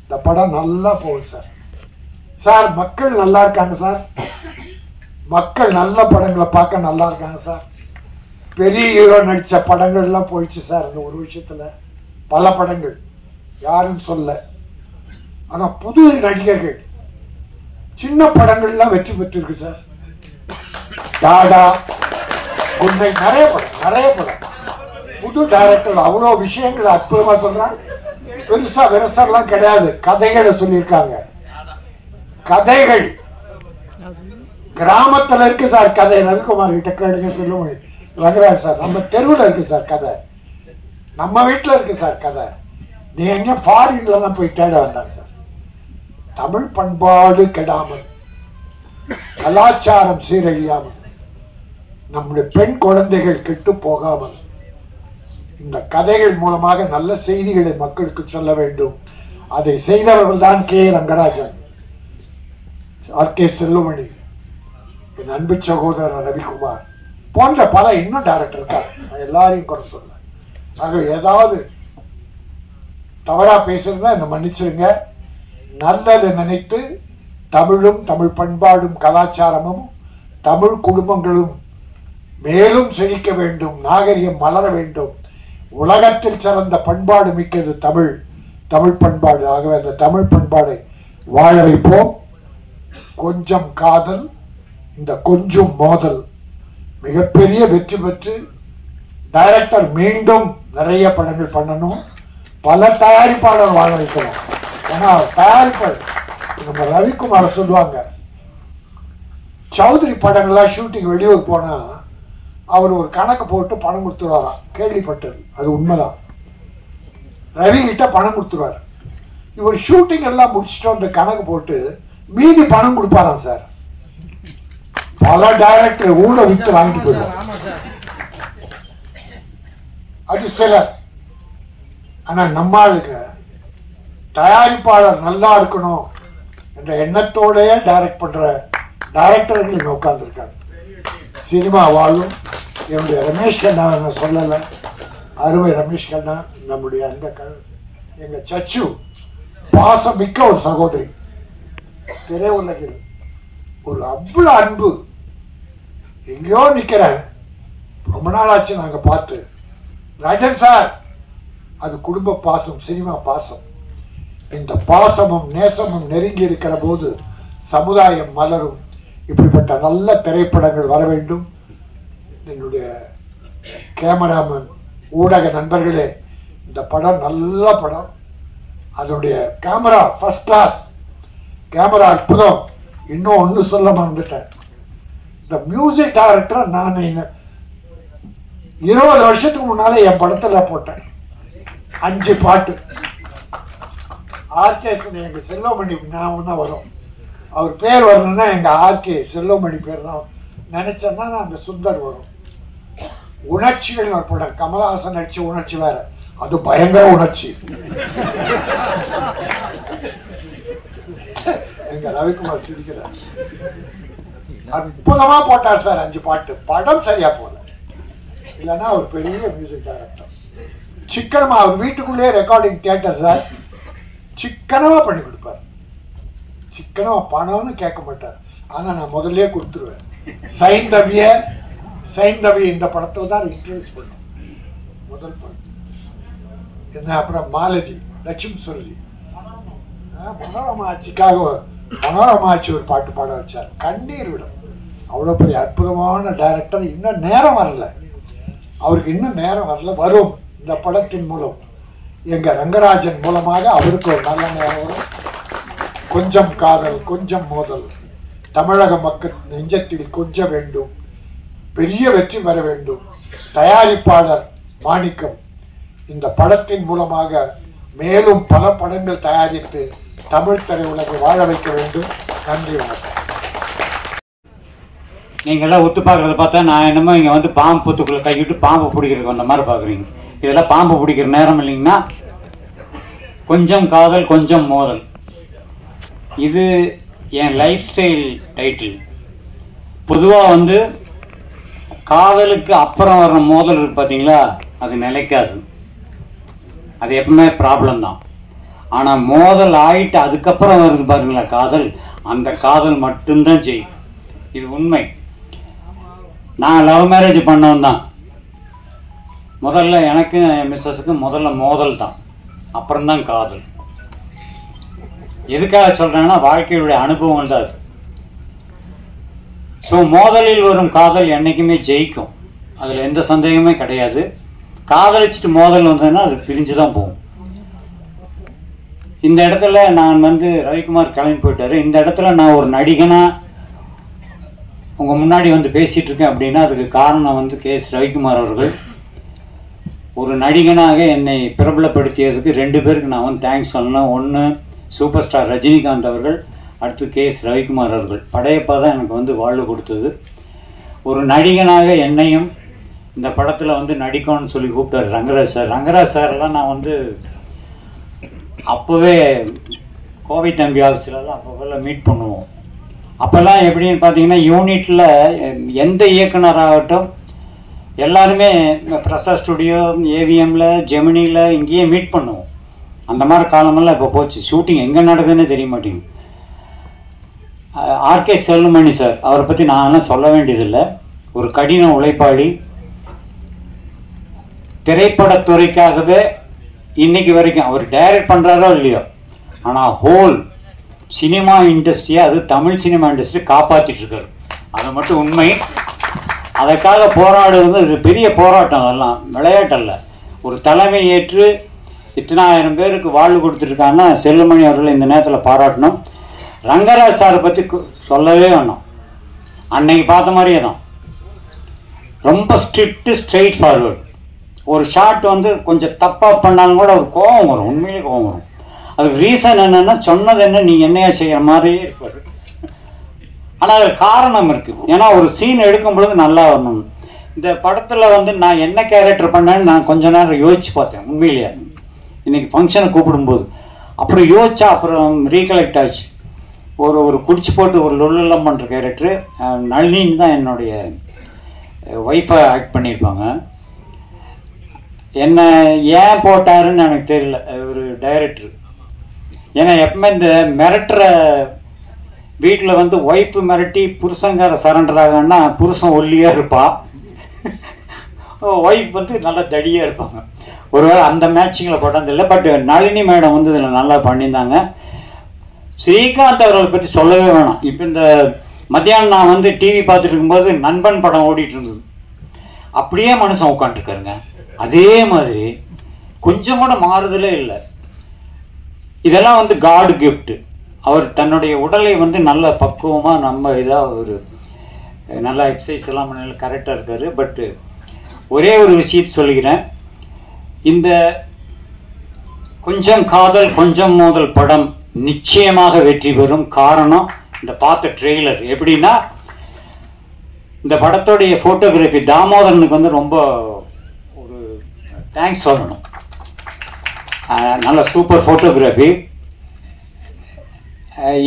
D: இந்த படம் நல்லா போகுது சார். சார் மக்கள் நல்லா இருக்காங்க சார், மக்கள் நல்ல படங்களை பார்க்க நல்லா இருக்காங்க சார். பெரிய ஹீரோ நடித்த படங்கள்லாம் போயிடுச்சு சார் இந்த ஒரு விஷயத்துல. பல படங்கள் யாரும் சொல்ல, ஆனா புது நடிகர்கள் சின்ன படங்கள்லாம் வெற்றி பெற்றிருக்கு சார். டாடா, உண்மை, நிறைய படம் புது டைரக்டர் அவ்வளோ விஷயங்களை அற்புதமா சொல்றாங்க. பெருசா விரசம்லாம் கிடையாது, கதைகளை சொல்லியிருக்காங்க. கதைகள் கிராமத்துல இருக்கு சார் கதை. ரவிக்குமார் கிட்ட கேளுங்க, சொல்லுங்க ரங்கராஜ் சார். நம்ம தெருவில் இருக்கு சார் கதை, நம்ம வீட்டில் இருக்கு சார் கதை. நீ எங்க ஃபாரின்ல தான் போய் தேட வேண்டாம் சார். தமிழ் பண்பாடு கெடாமல், கலாச்சாரம் சீரழியாமல், நம்முடைய பெண் குழந்தைகள் கெட்டு போகாமல் இந்த கதைகள் மூலமாக நல்ல செய்திகளை மக்களுக்கு சொல்ல வேண்டும். அதை செய்தவர்கள் தான் கே ரங்கராஜன், ஆர்.கே. செல்லுமணி, என் அன்பு சகோதரர் ரவிக்குமார் போன்ற பல இன்னும் டைரக்டர் இருக்காங்க. எல்லாரையும் குறை சொல்ல. ஆக ஏதாவது தவறா பேசுறதா என்ன மன்னிச்சிருங்க. நல்லதை நினைத்து தமிழும் தமிழ் பண்பாடும் கலாச்சாரமும் தமிழ் குடும்பங்களும் மேலும் செழிக்க வேண்டும், நாகரிகம் மலர வேண்டும். உலகத்தில் சிறந்த பண்பாடு மிக்கது தமிழ், தமிழ் பண்பாடு. ஆகவே அந்த தமிழ் பண்பாடை வாழ வைப்போம். கொஞ்சம் காதல், இந்த கொஞ்சம் மோதல் மிகப்பெரிய வெற்றி பெற்று டைரக்டர் மீண்டும் நிறைய படங்கள் பண்ணணும், பல தயாரிப்பாளர் வாழ வைக்கணும். ஏன்னா தயாரிப்பாளர் நம்ம ரவிக்குமார் சொல்லுவாங்க, சௌத்ரி படங்கள்லாம் ஷூட்டிங் வெளியூர் போனா அவர் ஒரு கணக்கு போட்டு பணம் கொடுத்துருவாராம். கேள்விப்பட்டது, அது உண்மைதான். ரவி கிட்ட பணம் கொடுத்துருவார். இவர் ஷூட்டிங் எல்லாம் முடிச்சுட்டு அந்த கணக்கு போட்டு மீதி பணம் கொடுப்பாராம் சார். பல டைரக்டர் ஊட விட்டு வாங்கிட்டு போயிடுவார். அது சிலர். ஆனா நம்ம ஆளுங்க தயாரிப்பாளர் நல்லா இருக்கணும் என்ற எண்ணத்தோடய டைரக்ட் பண்ற டைரக்டர்கள் இங்க உட்கார்ந்துருக்காங்க. சினிமா வாழும். என்னுடைய ரமேஷ் கண்ணா நான் சொல்லலை, அருமை ரமேஷ் கண்ணா, நம்முடைய அந்த எங்க சச்சு பாசம் மிக்க ஒரு சகோதரி, திரையுலகில் ஒரு அவ்வளவு அன்பு. எங்கேயோ நிக்கிறேன், ரொம்ப நாள் ஆச்சு நாங்க பார்த்து. ராஜன் சார், அது குடும்ப பாசம், சினிமா பாசம். இந்த பாசமும் நேசமும் நெருங்கி இருக்கிற போது சமுதாயம் மலரும். இப்படிப்பட்ட நல்ல திரைப்படங்கள் வர வேண்டும். என்னுடைய கேமராமேன், ஊடக நண்பர்களே, இந்த படம் நல்ல படம். அதனுடைய கேமரா ஃபர்ஸ்ட் கிளாஸ், கேமரா அற்புதம். இன்னும் ஒன்று சொல்ல மறந்துட்டேன், இந்த மியூசிக் டைரக்டர் நான் 20 வருஷத்துக்கு முன்னாலே என் படத்துல போட்டேன் 5 பாட்டு. ஆர்கே எங்க செல்வமணி ஞாபகம் தான் வரும். அவர் பேர் வரணும்னா எங்க ஆர்கே செல்வமணி பேர் தான் நினைச்சேன்னா அந்த சுந்தர் வரும். உணர்ச்சிகள் ஒரு படம், கமலஹாசன் நடிச்ச உணர்ச்சி வேற, அது பயங்கர உணர்ச்சி. எங்க ரவிக்குமார் சிரிக்கிறார். அற்புதமா போட்டார் சார் 5 பாட்டு. படம் சரியா போல, இல்லைன்னா ஒரு பெரிய மியூசிக் டைரக்டர். சிக்கனமா அவர் வீட்டுக்குள்ளேயே ரெக்கார்டிங் தியேட்டர் சார். சிக்கனமாக பண்ணி கொடுப்பார். சிக்கனமாக பணம்னு கேட்க மாட்டார். ஆனால் நான் முதல்ல கொடுத்துருவேன். சைந்தவிய இந்த படத்தில் தான் இன்ட்ரடியூஸ் பண்ணோம், முதல் படம் என்ன. அப்புறம் மாலதி, லட்சுமி சுருதி, மனோரமா ஆட்சிக்காக மனோரமா ஆட்சி ஒரு பாட்டு பாட வச்சார், கண்ணீர் விடும். அவ்வளோ பெரிய அற்புதமான டைரக்டர். இன்னும் நேரம் வரல அவருக்கு, இன்னும் நேரம் வரல, வரும். இந்த படத்தின் மூலம் எங்கள் ரங்கராஜன் மூலமாக அவருக்கு ஒரு நல்ல நேரம் வரும். கொஞ்சம் காதல் கொஞ்சம் மோதல், தமிழக மக்கள் நெஞ்சத்தில் கொஞ்ச வேண்டும், பெரிய வெற்றி பெற வேண்டும். தயாரிப்பாளர் மாணிக்கம் இந்த படத்தின் மூலமாக மேலும் பல படங்கள் தயாரித்து தமிழ் திரையுலகை வாழ வைக்க வேண்டும். நன்றி, வணக்கம்.
E: நீங்கள்லாம் ஒத்து பார்க்குறத பார்த்தா நான் என்னமோ இங்கே வந்து பாம்பு பூத்துக்குள்ளே கைவிட்டு பாம்பு பிடிக்கிறதுக்கு வந்த மாதிரி பார்க்குறீங்க. இதெல்லாம் பாம்பு பிடிக்கிற நேரம் இல்லைங்கன்னா. கொஞ்சம் காதல் கொஞ்சம் மோதல், இது என் லைஃப் ஸ்டைல் டைட்டில். பொதுவாக வந்து காதலுக்கு அப்புறம் வர்ற மோதல் இருக்குது பார்த்தீங்களா, அது நிலைக்காது, அது எப்பவுமே ப்ராப்ளம் தான். ஆனால் மோதல் ஆகிட்டு அதுக்கப்புறம் வருது பாருங்களா காதல், அந்த காதல் மட்டும்தான் ஜெயிக்கும். இது உண்மை. நான் லவ் மேரேஜ் பண்ணவன் தான். முதல்ல எனக்கு என் மிஸ்ஸஸுக்கு முதல்ல மோதல் தான், அப்புறம்தான் காதல். எதுக்காக சொல்கிறேன்னா வாழ்க்கையுடைய அனுபவங்கள் தான் அது. ஸோ மோதலில் வரும் காதல் என்றைக்குமே ஜெயிக்கும், அதில் எந்த சந்தேகமே கிடையாது. காதலிச்சுட்டு மோதல் வந்ததுன்னா அது பிரிஞ்சு தான் போகும். இந்த இடத்துல நான் வந்து ரவிக்குமார் கிளம்பி போயிட்டாரு. இந்த இடத்துல நான் ஒரு நடிகனாக உங்கள் முன்னாடி வந்து பேசிகிட்டு இருக்கேன் அப்படின்னா அதுக்கு காரணம் வந்து கே.எஸ். ரவிக்குமார் அவர்கள். ஒரு நடிகனாக என்னை பிரபலப்படுத்தியதுக்கு 2 பேருக்கு நான் வந்து தேங்க்ஸ் சொல்லணும். ஒன்று சூப்பர் ஸ்டார் ரஜினிகாந்த் அவர்கள், அடுத்து கே.எஸ். ரவிக்குமார் அவர்கள். படையப்பா தான் எனக்கு வந்து வாழ்வு கொடுத்தது. ஒரு நடிகனாக என்னையும் இந்த படத்தில் வந்து நடிக்கணும்னு சொல்லி கூப்பிட்டார் ரங்கராஜ் சார். ரங்கராஜ் சாரெல்லாம் நான் வந்து அப்போவே கோவை தம்பி ஆஃபீஸ்லலாம் அப்போவெல்லாம் மீட் பண்ணுவோம். அப்போல்லாம் எப்படின்னு பார்த்தீங்கன்னா யூனிட்டில் எந்த இயக்குனராகட்டும் எல்லாருமே பிரசாத் ஸ்டுடியோ, ஏவிஎம்மில், ஜெமினியில் இங்கேயே மீட் பண்ணுவோம். அந்த மாதிரி காலமெல்லாம் இப்போ போச்சு. ஷூட்டிங் எங்கே நடக்குதுன்னு தெரிய மாட்டேங்குது. ஆர்கே செல்லுமணி சார், அவரை பற்றி நான்லாம் சொல்ல வேண்டியதில்லை. ஒரு கடின உழைப்பாளி. திரைப்படத்துறைக்காகவே இன்னைக்கு வரைக்கும் அவர் டைரக்ட் பண்ணுறாரோ இல்லையோ, ஆனால் ஹோல் சினிமா இண்டஸ்ட்ரியை, அது தமிழ் சினிமா இண்டஸ்ட்ரி காப்பாற்றிட்டு இருக்காரு. அது மட்டும் உண்மை. அதற்காக போராடுவது ஒரு பெரிய போராட்டம். அதெல்லாம் விளையாட்டல்ல. ஒரு தலைமை ஏற்று இத்தனாயிரம் பேருக்கு வாழ்வு கொடுத்துருக்காங்கன்னா செல்லுமணி அவர்களை இந்த நேரத்தில் பாராட்டணும். ரங்கராஜ் சாரை பற்றி சொல்லவே வேணும். அன்னைக்கு பார்த்த மாதிரியே தான், ரொம்ப ஸ்ட்ரிக்ட்டு, ஸ்ட்ரெயிட் ஃபார்வர்டு. ஒரு ஷாட் வந்து கொஞ்சம் தப்பாக பண்ணாலும் கூட ஒரு கோபம் வரும், உண்மையிலே கோபம் வரும். அதுக்கு ரீசன் என்னென்னா, சொன்னது என்ன நீ என்னையா செய்கிற மாதிரியே இருப்பார். ஆனால் அது காரணம் இருக்குது. ஏன்னா ஒரு சீன் எடுக்கும் பொழுது நல்லா வரணும். இந்த படத்தில் வந்து நான் என்ன கேரக்டர் பண்ணேன்னு நான் கொஞ்ச நேரம் யோசிச்சு பார்த்தேன். உண்மையிலேயே இன்றைக்கி ஃபங்க்ஷனை கூப்பிடும்போது அப்புறம் யோசிச்சா அப்புறம் ரீகலெக்ட் ஆச்சு. ஒரு குடிச்சு போட்டு ஒரு லொல்லாம் பண்ணுற கேரக்டரு நளினின்னு தான் என்னுடைய ஒய்ஃபை ஆக்ட் பண்ணியிருப்பாங்க. என்ன ஏன் போட்டாருன்னு எனக்கு தெரியல ஒரு டைரக்டர். ஏன்னா எப்பவுமே இந்த மிரட்டுற வீட்டில் வந்து ஒய்ஃபு மிரட்டி புருஷங்கார சரண்டர் ஆகன்னா புருஷன் ஒல்லியாக இருப்பான், ஒய்ஃப் வந்து நல்லா தடியாக இருப்பாங்க. ஒருவேளை அந்த மேட்சிங்கில் போட்டதில்லை. பட் நளினி மேடம் வந்து இதில் நல்லா பண்ணியிருந்தாங்க. ஸ்ரீகாந்த் அவர்களை பற்றி சொல்லவே வேணாம். இப்போ இந்த மத்தியானம் நான் வந்து டிவி பார்த்துட்டு இருக்கும்போது நண்பன் படம் ஓடிட்டு இருந்தது. அப்படியே மனுஷன் உட்காந்துருக்காருங்க. அதே மாதிரி கொஞ்சம் கூட மாறுதலே இல்லை. இதெல்லாம் வந்து காட் கிஃப்ட். அவர் தன்னுடைய உடலை வந்து நல்ல பக்குவமாக நம்ம இதாக ஒரு நல்லா எக்ஸசைஸ் எல்லாம் பண்ணல, கரெக்டாக இருக்கார். பட்டு ஒரே ஒரு விஷயத்தை சொல்லிக்கிறேன். இந்த கொஞ்சம் காதல் கொஞ்சம் மோதல் படம் நிச்சயமாக வெற்றி பெறும். காரணம் இந்த பார்த்த ட்ரெய்லர். எப்படின்னா இந்த படத்தோடைய ஃபோட்டோகிராஃபி தாமோதரனுக்கு வந்து ரொம்ப ஒரு தேங்க்ஸ் சொல்லணும். நல்ல சூப்பர் ஃபோட்டோகிராஃபி.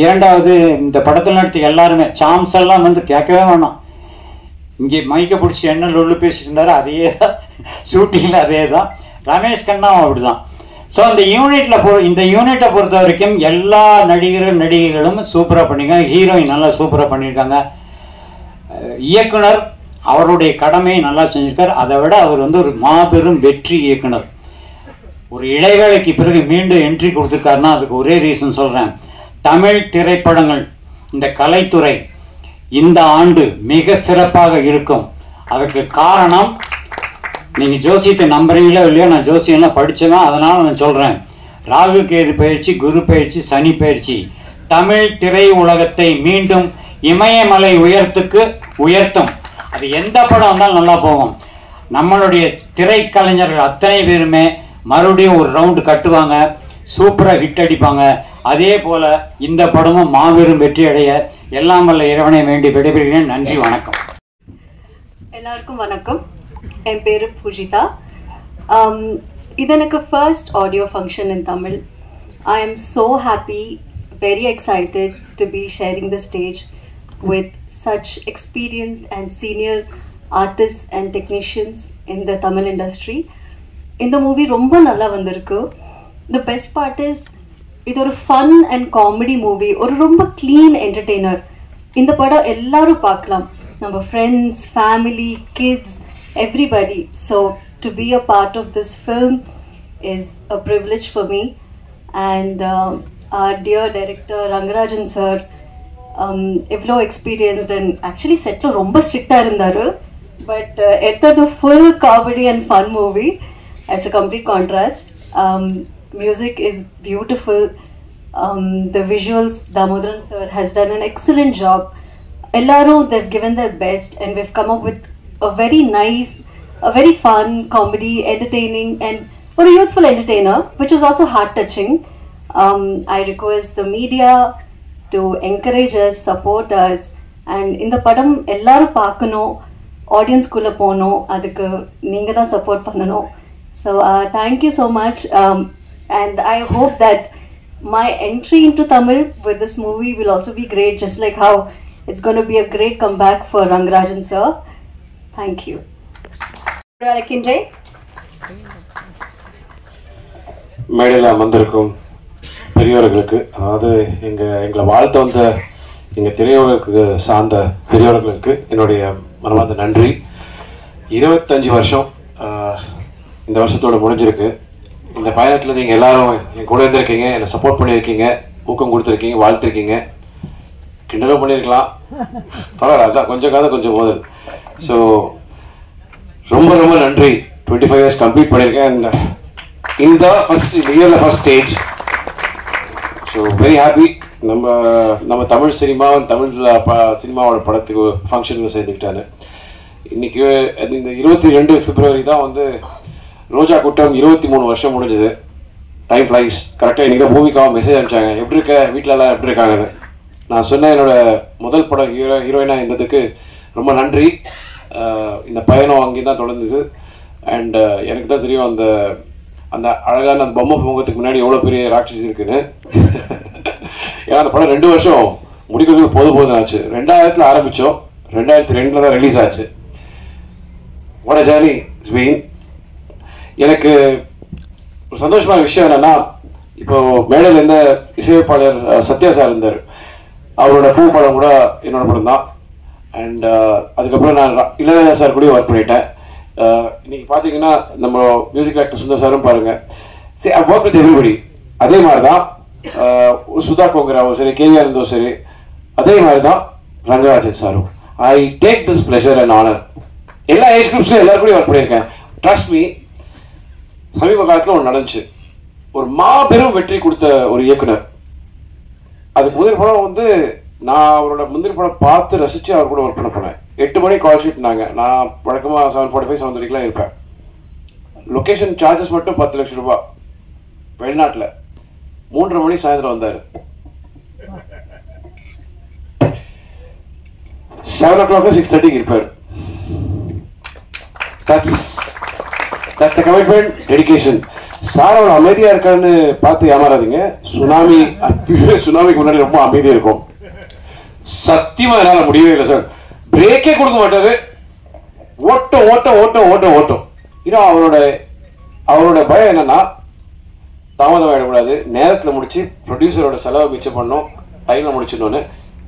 E: இரண்டாவது இந்த படத்தில் நடித்த எல்லாருமே சாம்ஸ் எல்லாம் வந்து கேட்கவே வேணாம். இங்கே மைக்கை பிடிச்சி என்ன லொல்லு பேசிட்டு இருந்தாரு, அதே தான் ஷூட்டிங்கில் அதே தான். ரமேஷ் கண்ணாவும் அப்படி தான். ஸோ இந்த யூனிட்டை பொறுத்த வரைக்கும் எல்லா நடிகைகளும் சூப்பராக பண்ணியிருக்காங்க. ஹீரோயின் நல்லா சூப்பராக பண்ணியிருக்காங்க. இயக்குனர் அவருடைய கடமையை நல்லா செஞ்சிருக்கார். அதை விட அவர் வந்து ஒரு மாபெரும் வெற்றி இயக்குனர். ஒரு இடைவேளைக்கு பிறகு மீண்டும் என்ட்ரி கொடுத்துருக்காருன்னா அதுக்கு ஒரே ரீசன் சொல்கிறேன். தமிழ் திரைப்படங்கள், இந்த கலைத்துறை இந்த ஆண்டு மிக சிறப்பாக இருக்கும். அதுக்கு காரணம், நீங்கள் ஜோசியத்தை நம்புறீங்களோ இல்லையோ, நான் ஜோசியெல்லாம் படித்தேன், அதனால் நான் சொல்கிறேன். ராகு கேது பயிற்சி, குரு பயிற்சி, சனி பயிற்சி தமிழ் திரை உலகத்தை மீண்டும் இமயமலை உயர்த்தும். அது எந்த படம் வந்தாலும் நல்லா போகும். நம்மளுடைய திரைக்கலைஞர்கள் அத்தனை பேருமே மறுபடியும் ஒரு ரவுண்டு கட்டுவாங்க, சூப்பராக ஹிட் அடிப்பாங்க. அதே போல் இந்த படமும் மாபெரும் வெற்றி அடைய எல்லாம் வல்ல இறைவனை வேண்டி விடைபெறுகிறேன். நன்றி, வணக்கம்.
F: எல்லாருக்கும் வணக்கம். என் பேர் பூஜிதா. இது எனக்கு first audio function in Tamil. I am so happy, very excited to be sharing the stage with such experienced and senior artists and technicians in the Tamil industry. In the movie romba nalla vandirukku. The best part is idu oru fun and comedy movie, oru romba clean entertainer. Indha padam ellaru paakalam, நம்ம friends, family, kids, everybody. So to be a part of this film is a privilege for me. And our dear director Rangarajan sir, எவ்வளோ experienced and actually settle ரொம்ப ஸ்ட்ரிக்டாக இருந்தார். But எடுத்தது full comedy and fun movie. It's a complete contrast. Music is beautiful. The visuals, Damodaran sir has done an excellent job. எல்லாரும் they've given their best and we've come up with a very nice, a very fun comedy, entertaining and a youthful entertainer, which is also heart touching. I request the media to encourage us, support us, and in the padam ellaru paakano, audience kulla pono, adukku neenga da support pannano. So thank you so much, and I hope that my entry into Tamil with this movie will also be great, just like how it's going to be a great comeback for Rangarajan sir. Thank you. Alakindre
B: மேடையில் அமர்ந்திருக்கும் பெரியவர்களுக்கு, அதாவது எங்களை வாழ்த்த வந்த எங்கள் திரையுலகுக்கு சார்ந்த பெரியவர்களுக்கு என்னுடைய மனமார்ந்த நன்றி. 25 வருஷம் இந்த வருஷத்தோடு முடிஞ்சிருக்கு. இந்த பயணத்தில் நீங்கள் எல்லாரும் என் கூட இருந்திருக்கீங்க, என்னை சப்போர்ட் பண்ணியிருக்கீங்க, ஊக்கம் கொடுத்துருக்கீங்க, வாழ்த்துருக்கீங்க, கிண்டலும் பண்ணியிருக்கலாம், பரவாயில்ல, அதுதான் கொஞ்சம் காத கொஞ்சம் மோதல். ஸோ ரொம்ப ரொம்ப நன்றி. 25 இயர்ஸ் கம்ப்ளீட் பண்ணியிருக்கேன். அண்ட் இந்த இயரில் first stage. So very happy. நம்ம தமிழ் சினிமா, தமிழ் சினிமாவோட படத்துக்கு ஃபங்க்ஷனில் சேர்ந்துக்கிட்டாரு. இன்றைக்கி இந்த 22 பிப்ரவரி தான் வந்து ரோஜா கூட்டம் 23 வருஷம் முடிஞ்சது. Time flies. கரெக்டாக இன்றைக்கி தான் பூமிக்காக மெசேஜ் அனுப்பிச்சாங்க, எப்படி இருக்க, வீட்டிலலாம் எப்படி இருக்காங்கன்னு. நான் சொன்னேன், என்னோடய முதல் படம் ஹீரோயினாக இருந்ததுக்கு ரொம்ப நன்றி. இந்த பயணம் அங்கேயும் தான் தொடர்ந்துது. அண்ட் எனக்கு தான் தெரியும் அந்த அந்த அழகான அந்த பொம்மை முகத்துக்கு முன்னாடி எவ்வளோ பெரிய ராட்சசி இருக்குன்னு. ஏன்னா அந்த படம் 2 வருஷம் முடிக்கிறதுக்கு போதும் ஆச்சு. 2000 ஆரம்பித்தோம், 2002 தான் ரிலீஸ் ஆச்சு. What a journey it's been. எனக்கு ஒரு சந்தோஷமான விஷயம் என்னென்னா, இப்போது மேடையில் இருந்த இசையமைப்பாளர் சத்யா சார் இருந்தார். அவரோட பூ படம் கூட என்னோட படம் தான். அண்ட் அதுக்கப்புறம் நான் இளையராஜா சார் கூட ஒர்க் பண்ணிட்டேன். இன்னைக்கு பார்த்தீங்கன்னா நம்ம மியூசிக் டைரக்டர் சுந்தர் சாரும் பாருங்கள். சரி, ஐ ஒர்க் வித் எவ்ரிபடி. அதே மாதிரி தான் சுதா கோங்கராவும் சரி, கேவிஆர் இருந்தோம் சரி, அதே மாதிரி தான் ரங்கராஜன் சாரும். I take this pleasure and honour. எல்லா ஏஜ் குரூப்ஸ்லையும் எல்லாரும் கூட ஒர்க் பண்ணியிருக்கேன். ட்ரஸ்ட் மீ, சமீப காலத்தில் ஒன்று நடந்துச்சு. ஒரு மாபெரும் வெற்றி கொடுத்த ஒரு இயக்குனர். அதுக்கு முதல் படம் வந்து நான் அவரோட முந்திரி படம் பார்த்து ரசித்து அவர் கூட ஒர்க் பண்ண போனேன். 8 மணி கால் ஷீட்னாங்க. நான் வழக்கமாக 7:45 7:30 இருப்பேன். லொக்கேஷன் சார்ஜஸ் மட்டும் 10 லட்சம் ரூபாய். வெளிநாட்டில் 3:30 மணி சாயந்தரம் வந்தார். 7 o'clock 6:30 இருப்பார். That's the commitment, dedication. Sir அவர் அமைதியாக இருக்கான்னு பார்த்து ஏமாறாதீங்க. சுனாமிக்கு முன்னாடி ரொம்ப அமைதியாக இருக்கும். சத்தியமாக என்னால் முடியவே இல்லை சார். பிரேக்கே கொடுக்க மாட்டாரு. ஓட்டம். ஏன்னா அவரோட பயம் என்னன்னா,
G: தாமதம் ஆகிடக்கூடாது, நேரத்தில் முடிச்சு ப்ரொடியூசரோட செலவை மிச்சம் பண்ணோம், டைமில் முடிச்சிடணும்னு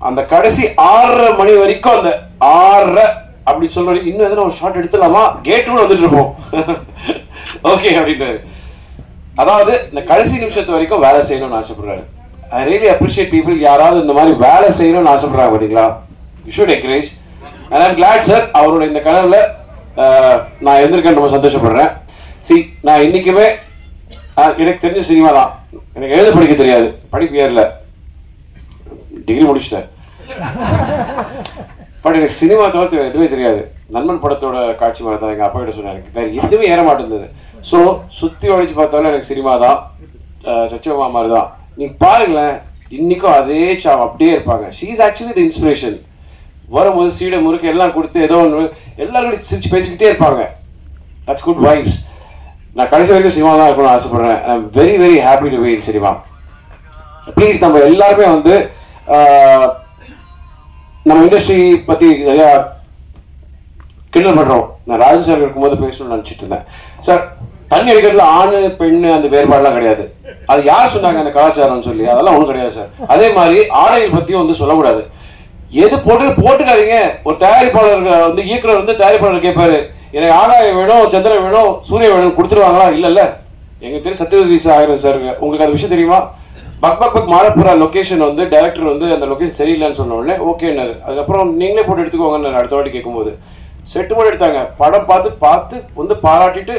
G: அந்த கடைசி 6:30 மணி வரைக்கும் அந்த 6:30 அப்படி சொல்ற இன்னும் எதனா ஒரு ஷார்ட் எடுத்துலாமா கேட்டு கூட வந்துட்டு இருப்போம். ஓகே அப்படின்றாரு. அதாவது இந்த கடைசி நிமிஷத்து வரைக்கும் வேலை செய்யணும்னு ஆசைப்படுறாரு. ஐ ரியலி அப்ரிஷியேட் பீப்புள் யாராவது இந்த மாதிரி வேலை செய்யணும்னு ஆசைப்படுறாங்க பார்த்தீங்களா. You should encourage. And I'm glad sir அவரோட இந்த கனவுல நான் இருந்திருக்கேன், ரொம்ப சந்தோஷப்படுறேன். நான் இன்னைக்குமே எனக்கு தெரிஞ்ச சினிமா தான், எனக்கு எழுத படிக்க தெரியாது, படிப்பு ஏறல, டிகிரி முடிச்சிட்டேன். பட் எனக்கு சினிமா தவிர்த்து எதுவுமே தெரியாது. நண்பன் படத்தோட காட்சி மாதிரி தான் எங்கள் அப்பா கிட்ட சொன்னார், எனக்கு வேறு எதுவுமே ஏற மாட்டேங்குது. ஸோ சுற்றி ஒழிச்சு பார்த்தாலும் எனக்கு சினிமா தான், சச்சோமா மாதிரி தான். நீங்கள் பாருங்களேன், இன்னைக்கும் அதே சாவ் அப்படியே இருப்பாங்க. She is actually the inspiration. வரும்போது சீடை முறுக்கு எல்லாம் கொடுத்து ஏதோ ஒன்று எல்லாரும் சிரிச்சு பேசிக்கிட்டே இருப்பாங்க. That's good vibes. நான் கடைசி வரைக்கும் சினிமா தான் இருக்கணும்னு ஆசைப்படுறேன். I am very very happy to be in cinema. Please நம்ம எல்லாருமே வந்து நம்ம இண்டஸ்ட்ரி பற்றி நிறையா கிண்டல் பண்ணுறோம். நான் ராஜன் சார் இருக்கும்போது பேசணும்னு நினச்சிட்டு இருந்தேன். சார் தண்ணி அடிக்கிறதுல ஆண் பெண் அந்த வேறுபாடுலாம் கிடையாது. அது யார் சொன்னாங்க அந்த கலாச்சாரம்னு சொல்லி? அதெல்லாம் ஒன்றும் கிடையாது சார். அதே மாதிரி ஆடைகள் பற்றியும் வந்து சொல்லக்கூடாது. எது போட்டுக்காதீங்க. ஒரு தயாரிப்பாளர் வந்து இயக்குனர் வந்து தயாரிப்பாளர் கேட்பாரு, எனக்கு ஆகாயம் வேணும், சந்திரன் வேணும், சூரியன் வேணும், கொடுத்துருவாங்களா? இல்லைல்ல. எங்களுக்கு தெரியும் சத்யவதி ஆயிரம் சார், உங்களுக்கு அந்த விஷயம் தெரியுமா? பக் மாரப்புரா லொக்கேஷன் வந்து டைரக்டர் வந்து அந்த லொக்கேஷன் சரியில்லைன்னு சொன்ன உடனே ஓகேன்னாரு. அதுக்கப்புறம் நீங்களே போட்டு எடுத்துக்கோங்கன்னு அடுத்த வாட்டி கேட்கும்போது செட்டு போட்டு எடுத்தாங்க. படம் பார்த்து வந்து பாராட்டிட்டு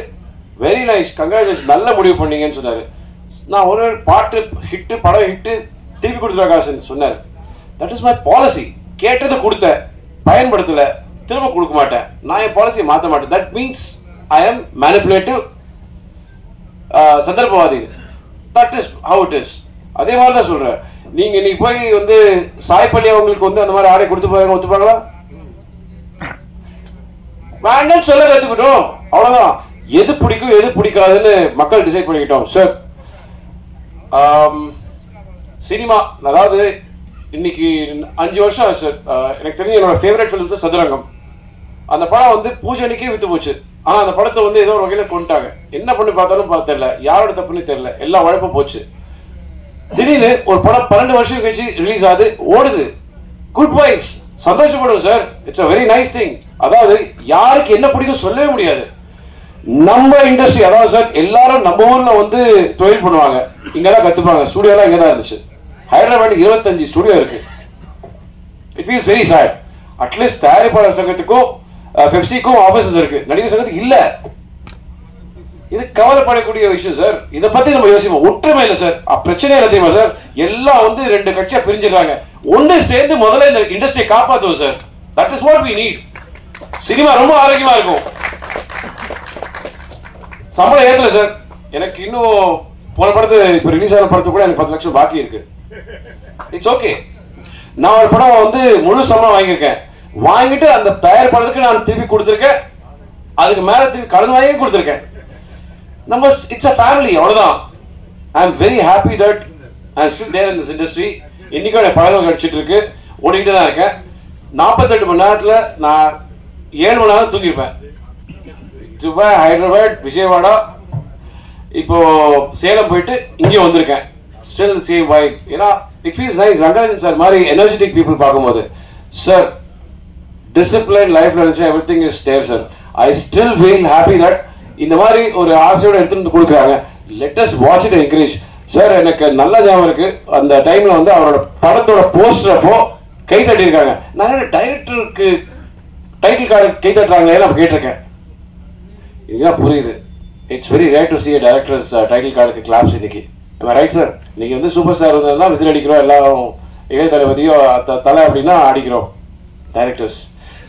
G: வெரி நைஸ், கங்க்ராச்சுலேஷன், நல்ல முடிவு பண்ணீங்கன்னு சொன்னார். நான் ஒரு பாட்டு ஹிட்டு, படம் ஹிட்டு, திருப்பி கொடுத்துருவா காசுன்னு சொன்னார். That is my policy. கேட்டதை கொடுத்தேன், பயன்படுத்தலை, திரும்ப கொடுக்க மாட்டேன். நான் என் பாலிசியை மாற்ற மாட்டேன். That means I am manipulative, சந்தர்ப்பவாதி. That is how it is. அதே மாதிரி தான் சொல்கிறேன். நீங்கள் இன்னைக்கு போய் வந்து சாய்பள்ளி அவங்களுக்கு வந்து அந்த மாதிரி ஆடை கொடுத்து போய் ஒத்துப்பாங்களா? வேண்டாம் சொல்ல கற்றுக்கிட்டோம், அவ்வளோதான். எது பிடிக்கும் எது பிடிக்காதுன்னு மக்கள் டிசைட் பண்ணிக்கிட்டோம் சார். சினிமா அதாவது இன்னைக்கு 5 வருஷம் ஆச்சு சார். எனக்கு தெரிஞ்ச என்னோட ஃபேவரட் ஃபிலிம் தான் சதுரங்கம். அந்த படம் வந்து பூஜை அன்னைக்கே விற்று போச்சு. ஆனால் அந்த படத்தை வந்து ஏதோ ஒரு வகையில் கொண்டுட்டாங்க. என்ன பண்ணி பார்த்தாலும் தெரியல, யாரோட தப்புன்னு தெரியல, எல்லா உழைப்பும் போச்சு. திடீர்னு ஒரு படம் 12 வருஷம் கழிச்சு ரிலீஸ் ஆகுது, ஓடுது. குட் வைப்ஸ், சந்தோஷப்படுவோம் sir. It's a very nice thing. அதாவது யாருக்கு என்ன பிடிக்கும் சொல்லவே முடியாது. நம்ம இண்டஸ்ட்ரி அதாவது சார் எல்லாரும் நம்ம ஊர்ல வந்து தொழில் பண்ணுவாங்க, இங்கதான் கத்துப்பாங்க. ஸ்டுடியோலாம் இங்கே தான் இருந்துச்சு. ஹைதராபாத் 25 ஸ்டுடியோ இருக்கு. It feels very sad. At least தயாரிப்பாளர் சங்கத்துக்கும் பெப்சிக்கும் ஆபீசஸ் இருக்கு, நடிகர் சங்கத்துக்கு இல்ல. இது கவலைப்படக்கூடிய விஷயம் சார். இதை பத்தி நம்ம யோசிப்போம். ஒற்றுமை இல்லை சார். பிரச்சனை இல்லை தெரியுமா சார்? எல்லாம் வந்து 2 கட்சியா பிரிஞ்சிருக்காங்க. ஒன்று சேர்ந்து முதல்ல இந்த இண்டஸ்ட்ரியை காப்பாற்றுவோம் sir. That is what we need. Cinema ரொம்ப ஆரோக்கியமா இருக்கும். சம்பளம் ஏத்தல சார். எனக்கு இன்னும் போன படத்து இப்ப ரிலீஸ் ஆன படத்துக்கு கூட எனக்கு 10 லட்சம் பாக்கி இருக்கு. It's okay. நான் ஒரு படம் வந்து முழு சம்பளம் வாங்கியிருக்கேன். வாங்கிட்டு அந்த தயாரிப்பாளருக்கு நான் திருப்பி கொடுத்துருக்கேன். அதுக்கு மேல திருப்பி கடன் வாங்கி கொடுத்துருக்கேன். நம்ம இட்ஸ் அ ஃபேமிலி, அவ்வளவுதான். I am very happy that I am still there in this industry. இன்னைக்கும் எனக்கு பழகம் கிடைச்சிட்டு இருக்கு, ஓடிக்கிட்டு தான் இருக்கேன். 48 மணி நேரத்துல நான் 7 மணி நேரம் தூங்கிருப்பேன். துபாய், ஹைதராபாத், விஜயவாடா, இப்போ சேலம் போயிட்டு இங்கே வந்திருக்கேன். Still same vibe. ஏன்னா it feels nice. Rangarajan sir மாதிரி எனர்ஜெட்டிக் பீப்புள் பார்க்கும்போது சார் டிசிப்ளின் லைஃப்ல இருந்துச்சு. Everything is there sir. I still feel happy that இந்த மாதிரி ஒரு ஆசையோட எடுத்துட்டு வந்து கொடுக்குறாங்க. Let us watch it, encourage sir. எனக்கு நல்ல ஞாபகம் இருக்கு, அந்த டைம்ல வந்து அவரோட படத்தோட போஸ்டர் அப்போ கை தட்டி இருக்காங்க. நிறைய டைரக்டருக்கு டைட்டில் கார்டு கை தட்டுறாங்களே நம்ம கேட்டிருக்கேன். இதுதான் புரியுது. It's very rare to C a director's title கார்டுக்கு கிளாப்ஸ் இன்னைக்கு. Right sir? இன்னைக்கு வந்து சூப்பர் ஸ்டார் வந்ததுன்னா விசில் அடிக்கிறோம், எல்லாரும் இளைய தளபதியோ தலை அப்படின்னா அடிக்கிறோம். Directors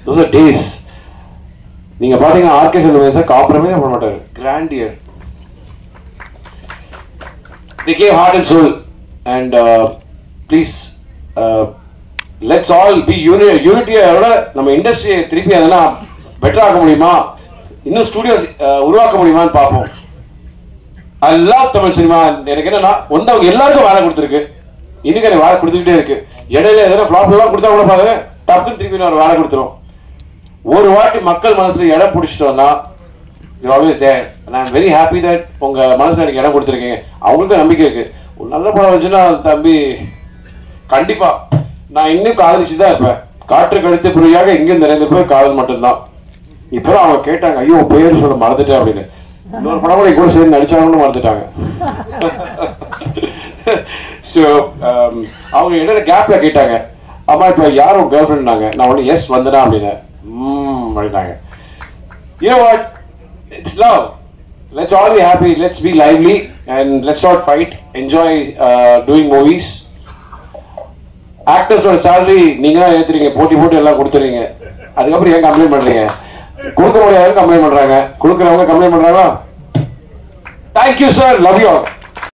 G: those are days. நீங்க பாத்தீங்கன்னா ஆர்கே செல்வராஜ் சார் காம்ப்ரமைஸ் பண்ண மாட்டாரு. Grandeur. They gave heart and soul and please let's all be unity. நம்ம இண்டஸ்ட்ரியை திருப்பி அதெல்லாம் பெட்டர் ஆக்க முடியுமா, இன்னும் ஸ்டுடியோஸ் உருவாக்க முடியுமான்னு பார்ப்போம். I love Tamil cinema. எனக்கு என்னன்னா வந்தவங்க எல்லாருக்கும் வேலை கொடுத்துருக்கு, இன்னைக்கு எனக்கு வேலை கொடுத்துக்கிட்டே இருக்கு. இடையில எதனா ஃபிளாப் எல்லாம் கொடுத்தா கூட பாருங்க, டக்குன்னு திருப்பி நான் வேலை கொடுத்துரும். ஒரு வாட்டி மக்கள் மனசுல இடம் பிடிச்சிட்டோம்னா you're always there and I'm very happy that உங்க மனசுல எனக்கு இடம் கொடுத்துருக்கீங்க. அவங்களுக்கு நம்பிக்கை இருக்கு. ஒரு நல்ல படம் வச்சுன்னா தம்பி கண்டிப்பா நான் இன்னும் காதலிச்சு தான் இருப்பேன். காற்று கழுத்து புரியாக இங்கே நிறைந்த பேர் காதல் மட்டும்தான். இப்போ அவங்க கேட்டாங்க, ஐயோ பேர் சொல்ல மறந்துட்டேன் அப்படின்னு. இன்னொரு படம் கூட கூட சேர்ந்து நடிச்சாங்கன்னு மறந்துட்டாங்க. ஸோ அவங்க இடையில கேப்ல கேட்டாங்க, அம்மா இப்போ யாரும் கேர்ள் ஃப்ரெண்ட்னாங்க. நான் ஒன்று எஸ் வந்தனா அப்படின்னு அப்படின்னாங்க. You know what? It's love. Let's all be happy. Let's be lively and let's not fight. Enjoy doing movies. ஆக்டர்ஸோட சேலரி நீங்க தான் ஏத்துறீங்க, போட்டி போட்டு எல்லாம் கொடுத்துறீங்க. அதுக்கப்புறம் ஏன் கம்ப்ளைண்ட் பண்றீங்க? கொடுக்க முடியாது கம்ப்ளைண்ட் பண்றாங்க, கொடுக்குறவங்க கம்ப்ளைண்ட் பண்றாங்களா? Thank you sir, love you all.